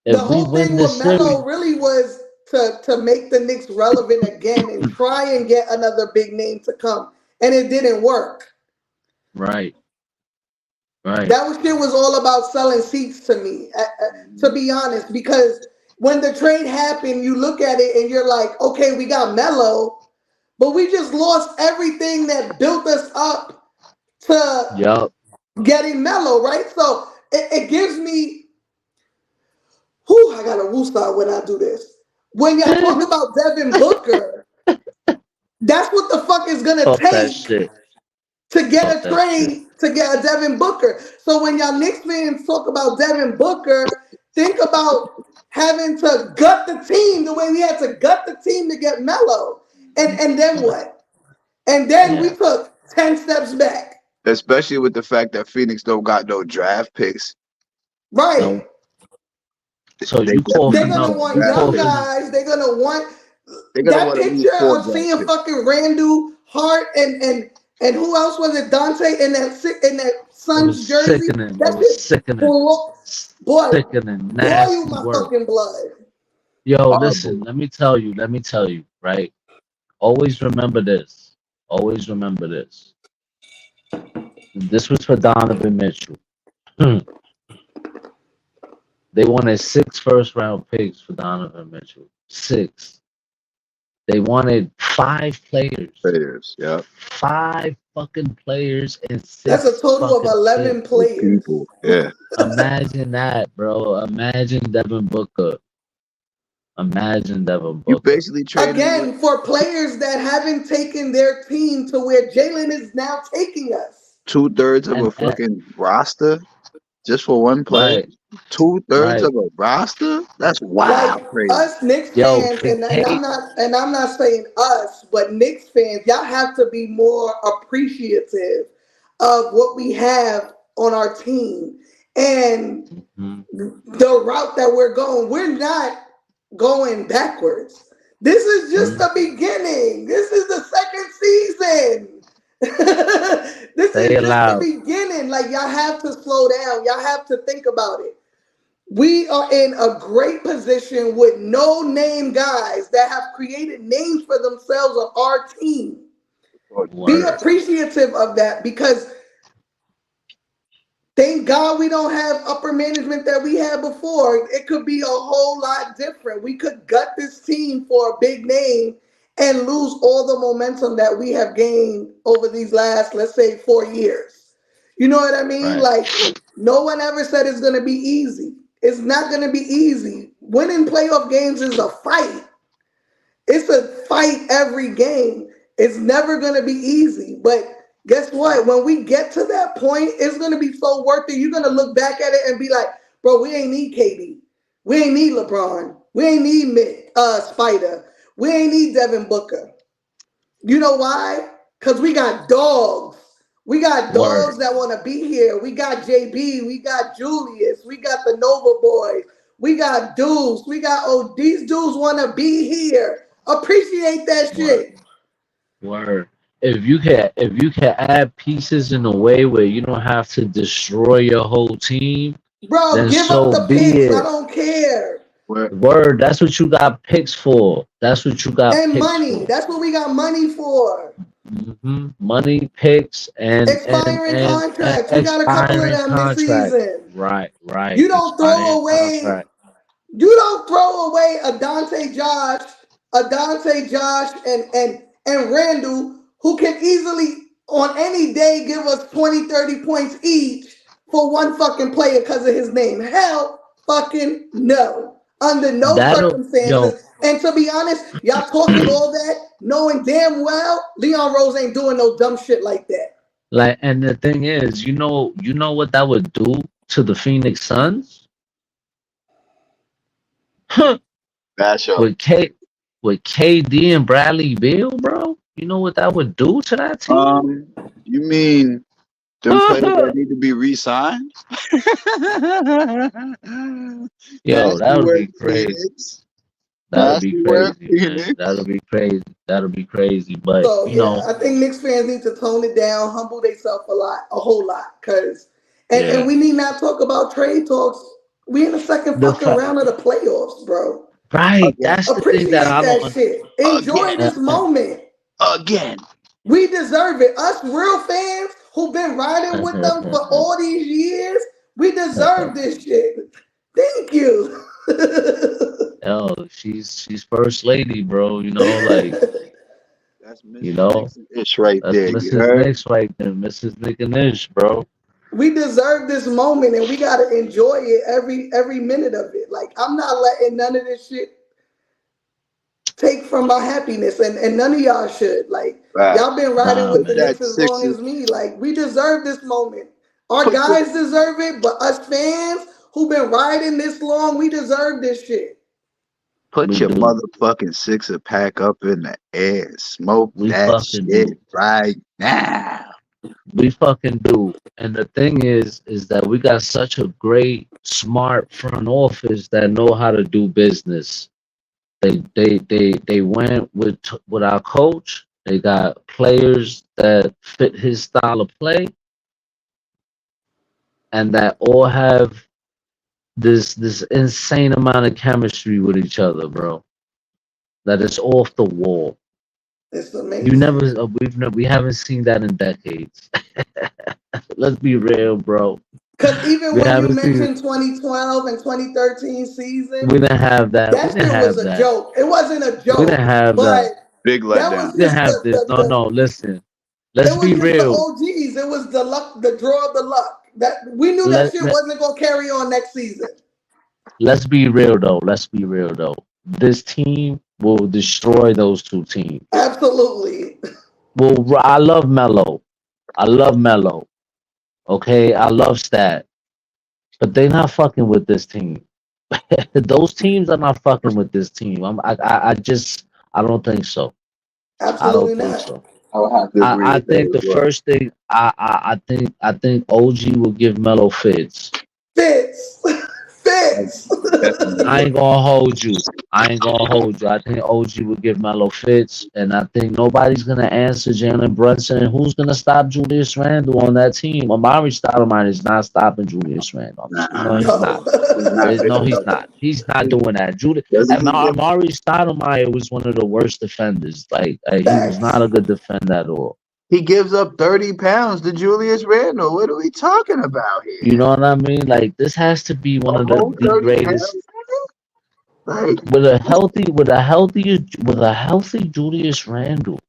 S4: The
S3: If we
S4: whole
S3: win
S4: thing with
S3: this series,
S4: Melo really was to make the Knicks relevant again and try and get another big name to come. And it didn't work.
S3: right, right.
S4: That shit was all about selling seats to me, to be honest, because when the trade happened, you look at it and you're like, okay, we got Melo, but we just lost everything that built us up to
S3: Yup.
S4: getting Melo, right? So it gives me, whew, I got a woosah when I do this. When y'all talk about Devin Booker, that's what the fuck is gonna
S3: Talk that
S4: take
S3: shit.
S4: to get
S3: Talk
S4: a
S3: that shit.
S4: trade to get a Devin Booker. So when y'all Knicks fans talk about Devin Booker, think about having to gut the team the way we had to gut the team to get Melo. And then what? And then we
S3: Yeah.
S4: took 10 steps back.
S5: Especially with the fact that Phoenix don't got no draft picks.
S4: Right.
S3: No. So
S5: They
S3: you call
S4: They're
S5: definitely need
S4: gonna
S3: no,
S5: more
S4: want
S3: you
S5: draft
S3: call
S4: young
S5: picks.
S3: Phoenix.
S4: guys. They're gonna want
S5: They're gonna
S4: that
S5: want at
S4: picture
S5: least four
S4: of
S5: draft
S4: seeing
S5: picks.
S4: fucking Randall Hart and who else was it? Dante in that
S3: It was
S4: Suns jersey.
S3: sickening. It
S4: That
S3: was
S4: shit,
S3: sickening.
S4: boy,
S3: Sickening.
S4: boil
S3: Nasty
S4: my
S3: work.
S4: fucking blood.
S3: Yo, listen,
S5: Horrible.
S3: let me tell you, right? Always remember this. Always remember this. This was for Donovan Mitchell. They wanted 6 first round picks for Donovan Mitchell. 6. They wanted 5 players.
S5: Players. Yeah.
S3: 5 fucking players and
S4: That's a
S3: six
S4: total of
S3: fucking
S4: 11
S3: picks.
S5: Good
S4: players.
S5: people. Yeah.
S3: Imagine that, bro. Imagine Devin Booker. Imagine Devin
S5: You
S3: Booker.
S5: basically traded away
S4: Again, for players that haven't taken their team to where Jalen is now taking us.
S5: 2/3 of a
S3: And
S5: fucking roster just for one player.
S3: right,
S5: 2/3
S3: right.
S5: of a roster? That's
S4: Like
S5: wild crazy.
S4: us Knicks
S3: Yo,
S4: fans, and
S3: forget
S4: I'm not saying us, but Knicks fans, y'all have to be more appreciative of what we have on our team and
S3: Mhm.
S4: the route that we're going. We're not going backwards. This is just the
S3: Mhm.
S4: beginning. This is the second season. This
S3: Say
S4: is
S3: it
S4: just the
S3: loud.
S4: beginning. Like y'all have to slow down. Y'all have to think about it. We are in a great position with no name guys that have created names for themselves on our team. Be
S3: Word.
S4: appreciative of that because thank God we don't have upper management that we had before. It could be a whole lot different. We could gut this team for a big name and lose all the momentum that we have gained over these last, let's say, 4 years. You know what I mean?
S3: Right.
S4: Like, no one ever said it's going to be easy. It's not going to be easy. Winning playoff games is a fight. It's a fight every game. It's never going to be easy. But guess what? When we get to that point, it's going to be so worth it. You're going to look back at it and be like, bro, we ain't need KD. We ain't need LeBron. We ain't need Spider. We ain't need Devin Booker. You know why? Because we got dogs. We got
S3: Word.
S4: dogs that want to be here. We got JB. We got Julius. We got the Nova Boys. We got dudes. We got, oh, these dudes want to be here. Appreciate that
S3: Word.
S4: shit.
S3: Word. If you can add pieces in a way where you don't have to destroy your whole team,
S4: Bro,
S3: then
S4: give up
S3: so
S4: the
S3: be
S4: picks. I
S3: it.
S4: don't care.
S5: Where
S3: Word. That's what you got picks for. That's what you got
S4: And
S3: picks
S4: money.
S3: for.
S4: That's what we got money for.
S3: Money, picks, and
S4: Expiring contracts. We got a couple of
S3: expiring
S4: them this
S3: contracts.
S4: season.
S3: Right.
S4: You don't
S3: Expiring
S4: throw away.
S3: contract.
S4: You don't throw away a Dante Josh, and Randall, who can easily on any day give us 20, 30 points each for one fucking player because of his name. Hell fucking no. Under no
S3: That'll yo
S4: circumstances. And to be honest, y'all talking all that, knowing damn well Leon Rose ain't doing no dumb shit like that.
S3: like, and the thing is, you know what that would do to the Phoenix Suns? Huh.
S5: Bash up.
S3: With KD and Bradley Beal, bro. You know what that would do to that team?
S5: You mean them players that need to be re-signed?
S3: Yo, that
S5: Nasty
S3: would
S5: work,
S3: be crazy.
S5: Phoenix.
S3: That'll be
S5: Nasty work,
S3: crazy, man. That'll
S5: Phoenix.
S3: be crazy. That'll be crazy. But
S4: So yeah, I think Knicks fans need to tone it down, humble themselves a whole lot, cause and
S3: yeah,
S4: we need not talk about trade talks. We in the second
S3: the
S4: fucking
S3: fact,
S4: round of the playoffs, bro.
S3: right?
S5: Again.
S3: That's the thing that
S4: Appreciate
S3: I don't.
S4: that shit. Enjoy
S5: Again.
S4: this moment.
S5: Again.
S4: We deserve it. Us real fans who've been riding with them for all these years, we deserve this shit. Thank you.
S3: Yo, she's first lady, bro. You know, like
S5: That's
S3: you
S5: Mrs.
S3: know,
S5: Nixon ish right
S3: that's
S5: there. You
S3: Mrs.
S5: heard?
S3: Nix right there, Mrs. Nick and Nish, bro.
S4: We deserve this moment and we gotta enjoy it every minute of it. Like I'm not letting none of this shit take from my happiness, and none of y'all should. Like
S5: Right.
S4: y'all been riding
S3: Nah,
S5: Put
S4: with the
S3: man.
S5: that
S4: Knicks as long
S5: Sixers.
S4: as me. Like we deserve this moment. Our
S5: Put your
S4: guys deserve it, but us fans who been riding this long, we deserve this shit.
S5: put
S3: We
S5: your
S3: do.
S5: motherfucking sixer pack up in the air. Smoke
S3: We
S5: that
S3: fucking do.
S5: shit right now.
S3: We fucking do. And the thing is that we got such a great, smart front office that know how to do business. They went with our coach. They got players that fit his style of play and that all have this insane amount of chemistry with each other, bro. That is off the wall.
S4: It's
S3: You never,
S4: amazing.
S3: we haven't seen that in decades. Let's be real, bro.
S4: Cause even
S3: We
S4: when you
S3: haven't seen.
S4: mentioned 2012 and 2013 season,
S3: We didn't have that. We
S4: that
S3: didn't
S4: shit was
S3: have
S4: a
S3: that.
S4: joke. It wasn't a
S3: We didn't
S4: joke,
S3: have
S4: but
S3: that.
S5: Big
S4: that was
S5: letdown.
S3: We didn't
S4: just
S3: have this. No, no. Listen. Let's
S4: it was
S3: be
S4: just the
S3: real.
S4: OGs. It was the luck, the draw of the luck. That we knew that
S3: Let,
S4: shit
S3: let
S4: wasn't gonna carry on next season.
S3: let's be real though. Let's be real though. This team will destroy those two teams.
S4: Absolutely.
S3: Well, I love Melo. I love Melo. Okay, I love Stat, but they not fucking with this team. Those teams are not fucking with this team. I just I don't think so. I
S4: Absolutely
S3: don't think
S4: not.
S3: so.
S5: I would have to agree
S3: I
S5: with that
S3: think
S5: as
S3: the
S5: well.
S3: first thing I think OG will give Melo fits.
S4: Fits.
S5: I
S4: Fits.
S5: definitely
S3: I
S5: would.
S3: ain't gonna hold you. I ain't gonna hold you. I think OG will give Melo fits, and I think nobody's gonna answer Jalen Brunson. And who's gonna stop Julius Randle on that team? Amari Stoudemire is not stopping Julius Randle.
S5: Nah,
S3: No, he's
S4: No.
S3: not.
S5: he's not.
S3: There's no, he's not. He's not doing that.
S5: Doesn't he give?
S3: Amari Stoudemire was one of the worst defenders. Like he was not
S4: Facts.
S3: a good defender at all.
S5: He gives up 30 pounds to Julius Randle. What are we talking about here?
S3: You know what I mean? Like this has to be
S5: A
S3: one of
S5: whole
S3: the
S5: 30
S3: greatest
S5: pounds? Like,
S3: with a healthy Julius Randle.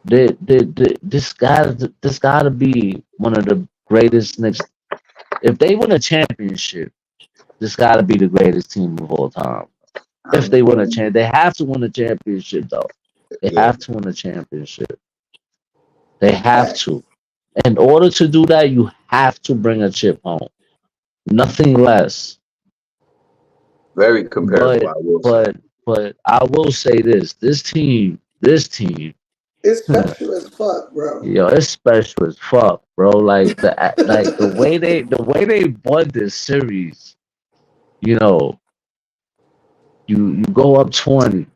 S3: This gotta be one of the greatest next. If they win a championship, this gotta be the greatest team of all time. If they win a champ, they have to win a championship though. They
S5: yeah,
S3: have to win a championship. They have
S4: Facts.
S3: to. In order to do that, you have to bring a chip home. Nothing less.
S5: very comparable,
S3: But
S5: I will say.
S3: but I will say this: this team,
S4: It's special as fuck, bro.
S3: yo, it's special as fuck, bro. Like the way they won this series. You know, you go up 20,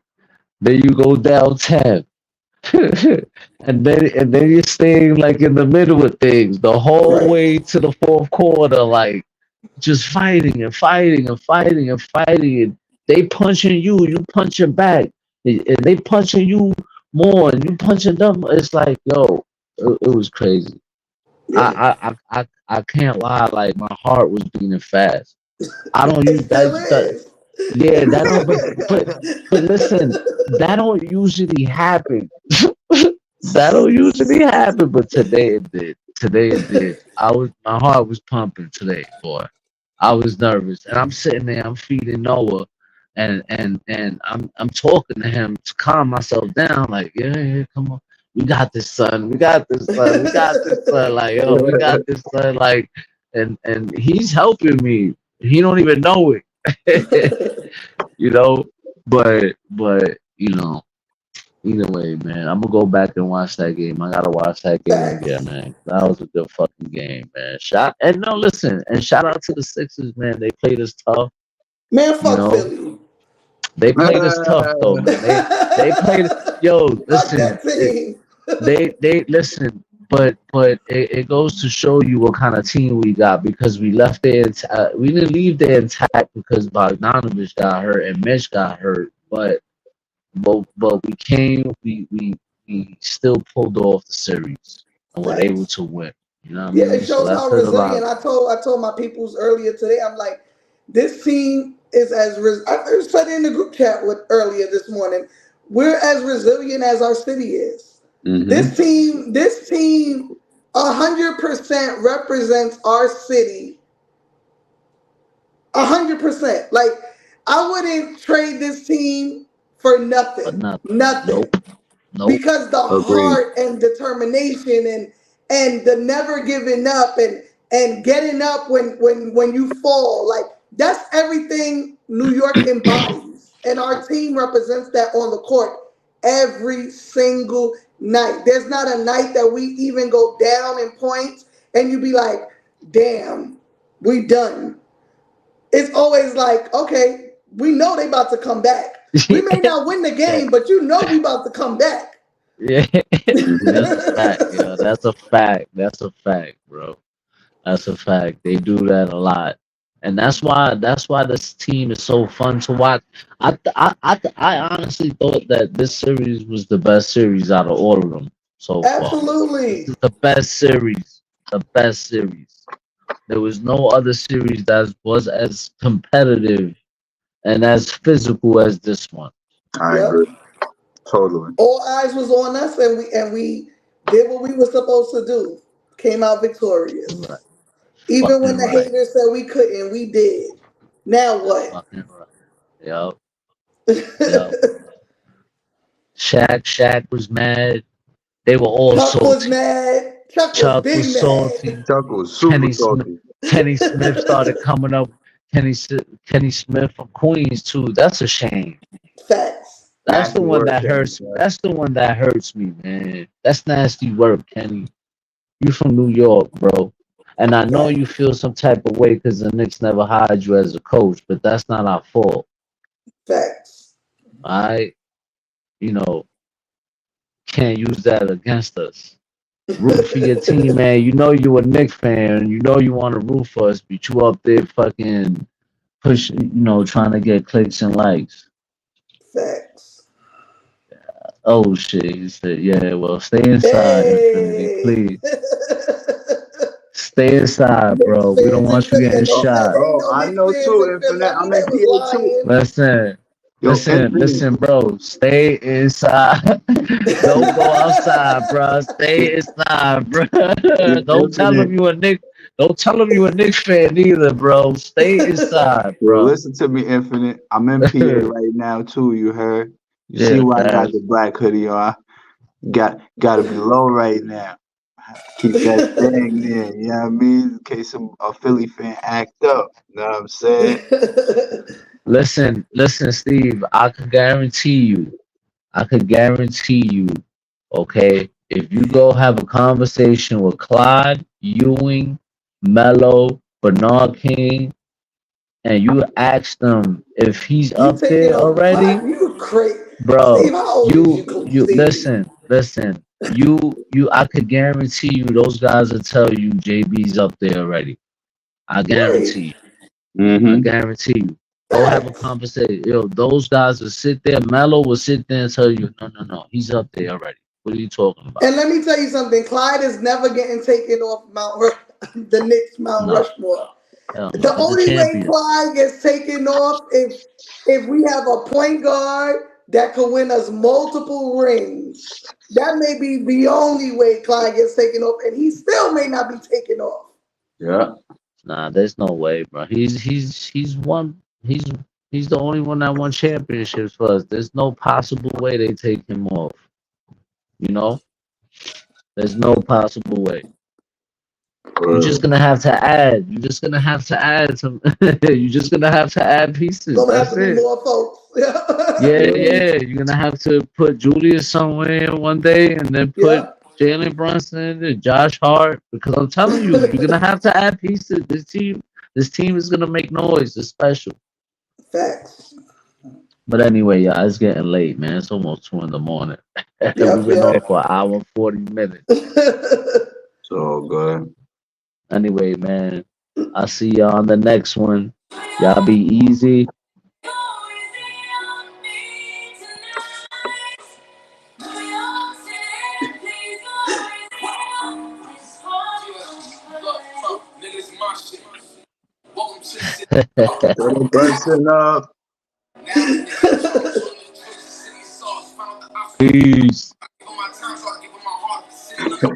S3: then you go down 10. and then you're staying like in the middle of things the whole
S4: Right.
S3: way to the fourth quarter, like just fighting and fighting and fighting and fighting. And they punching you punching back, and they punching you more, and you punching them. It's like, yo, it was crazy.
S4: Yeah,
S3: I can't lie. Like my heart was beating fast. I don't
S4: it
S3: use
S4: still
S3: that.
S4: is.
S3: Yeah, that don't. But listen, that don't usually happen. That don't usually happen. But today it did. Today it did. My heart was pumping today, boy. I was nervous, and I'm sitting there. I'm feeding Noah, and I'm talking to him to calm myself down. Like, yeah, yeah, come on. We got this, son. We got this, son. We got this, son. Like, yo, we got this, son. Like, and he's helping me. He don't even know it. you know. But either way, man, I'm gonna go back and watch that game. I gotta watch that game again,
S4: Facts.
S3: man. That was a good fucking game, man. Listen, and shout out to the Sixers, man. They played us tough.
S4: Man,
S3: You
S4: fuck
S3: know,
S4: Philly.
S3: they played us tough though, man. They played. Yo,
S4: Fuck
S3: listen,
S4: that team.
S3: they listen. But it goes to show you what kind of team we got because we left there. We didn't leave there intact because Bogdanovich got hurt and Mitch got hurt, but we came, we still pulled off the series and were able
S4: Facts.
S3: to win. You know what I
S4: Yeah, it
S3: mean? So
S4: shows
S3: that
S4: how
S3: says a
S4: resilient.
S3: lot.
S4: I told my peoples earlier today. I'm like, this team is I said in the group chat with earlier this morning. We're as resilient as our city is.
S5: Mm-hmm.
S4: This team, 100% represents our city. 100%. Like, I wouldn't trade this team for
S3: But
S4: nothing.
S3: nothing.
S4: Nothing.
S3: Nope. Nope.
S4: Because the
S5: Agreed.
S4: heart and determination and the never giving up and getting up when you fall, like, that's everything New York embodies, and our team represents that on the court every single night. There's not a night that we even go down in points and you be like, damn, we done. It's always like, okay, we know they about to come back. We may not win the
S3: yeah.
S4: game, but you know we about to come back.
S3: Yeah.
S5: Mm-hmm.
S3: That's a fact, yo. That's a fact. That's a fact, bro. That's a fact. They do that a lot. And that's why this team is so fun to watch. I honestly thought that this series was the best series out of all of them so far. This is
S4: Absolutely.
S3: the best series. The best series. There was no other series that was as competitive and as physical as this one.
S5: I
S4: Yep.
S5: agree. Totally.
S4: All eyes was on us, and we did what we were supposed to do. Came out
S3: Right.
S4: victorious. Even when
S3: Fucking
S4: the
S3: right.
S4: haters said we couldn't, we did. Now what?
S3: Fucking right. Yup. Yup. Shaq was mad. They were all
S4: Chuck was
S3: salty.
S4: mad. Chuck was
S3: Chuck was
S4: big mad.
S3: salty.
S5: Chuck was super
S3: Kenny Smith.
S5: salty.
S3: Kenny Smith started coming up. Kenny Smith from Queens too. That's a shame.
S4: Facts.
S3: That's the
S5: Nasty
S3: one
S5: work,
S3: that
S5: Kenny.
S3: hurts me. That's the one that hurts me, man. That's nasty work, Kenny. You from New York, bro. And I know
S4: Facts.
S3: you feel some type of way because the Knicks never hired you as a coach, but that's not our fault.
S4: Facts.
S3: All right, you know, can't use that against us. Root for your team, man. You know you a Knicks fan. You know you want to root for us, but you up there fucking push, trying to get clicks and likes.
S4: Facts.
S3: Oh shit, he said, yeah. Well, stay inside, Infinity,
S4: Hey.
S3: please. Stay inside,
S4: Knicks
S3: bro. We don't
S4: fans
S3: want you getting
S4: and they
S5: Oh,
S4: said
S3: shot.
S4: ain't
S5: oh,
S4: no
S5: I
S4: Knicks
S5: know
S4: fans
S5: too,
S4: in Philly.
S5: Infinite.
S4: I knew
S5: I'm
S4: they
S5: in
S4: was
S5: PA too.
S4: lying.
S3: Listen,
S5: Yo, Infinite.
S3: bro. Stay inside. Don't go outside, bro. Stay inside, bro. Don't tell
S5: Infinite.
S3: them you a Nick. Don't tell them you a Knicks fan either, bro. Stay inside,
S5: Yo,
S3: bro.
S5: listen to me, Infinite. I'm in PA right now too. You heard? You see
S3: Yeah,
S5: why I got
S3: fast.
S5: the black hoodie on? Got to be low right now. Keep that thing there. You know what I mean? In case a Philly fan act up. You know what I'm saying?
S3: Listen, Steve. I could guarantee you. Okay, if you go have a conversation with Clyde, Ewing, Mello, Bernard King, and you ask them if he's
S4: You
S3: up
S4: taking
S3: there
S4: over
S3: already,
S4: Clyde? You crazy. Steve,
S3: bro.
S4: how old is
S3: You
S4: you,
S3: you
S4: Steve?
S3: listen. You. I could guarantee you those guys will tell you JB's up there already. I
S4: Right.
S3: guarantee you. I
S5: Mm-hmm.
S3: guarantee you. Go have a
S4: Facts.
S3: conversation. Yo, those guys will sit there. Mello will sit there and tell you, no, he's up there already. What are you talking about?
S4: And let me tell you something. Clyde is never getting taken off the Knicks Mount
S3: No,
S4: Rushmore.
S3: hell no.
S4: The
S3: He's a
S4: only way
S3: champion.
S4: Clyde gets taken off if we have a point guard that can win us multiple rings. That may be the only way Clyde gets taken off, and he still may not be taken off.
S5: Yeah.
S3: Nah, there's no way, bro. He's the only one that won championships for us. There's no possible way they take him off. You know, there's no possible way. You're just gonna have to add. You're just gonna have to add some. You're just gonna have to add pieces.
S4: Gonna have
S3: That's
S4: to be
S3: it.
S4: more folks.
S3: Yeah,
S5: Yeah.
S3: yeah. You're gonna have to put Julius somewhere one day, and then put
S4: Yeah.
S3: Jalen Brunson and Josh Hart. Because I'm telling you, you're gonna have to add pieces. This team is gonna make noise. It's special.
S4: Facts.
S3: But anyway, yeah, it's getting late, man. It's almost 2 in the morning. We've
S4: Yep,
S3: been
S4: yep.
S3: on for an hour and 40 minutes.
S5: So good.
S3: Anyway, man, I'll see y'all on the next one. Y'all be easy.
S5: Little Brunson up.
S3: Peace.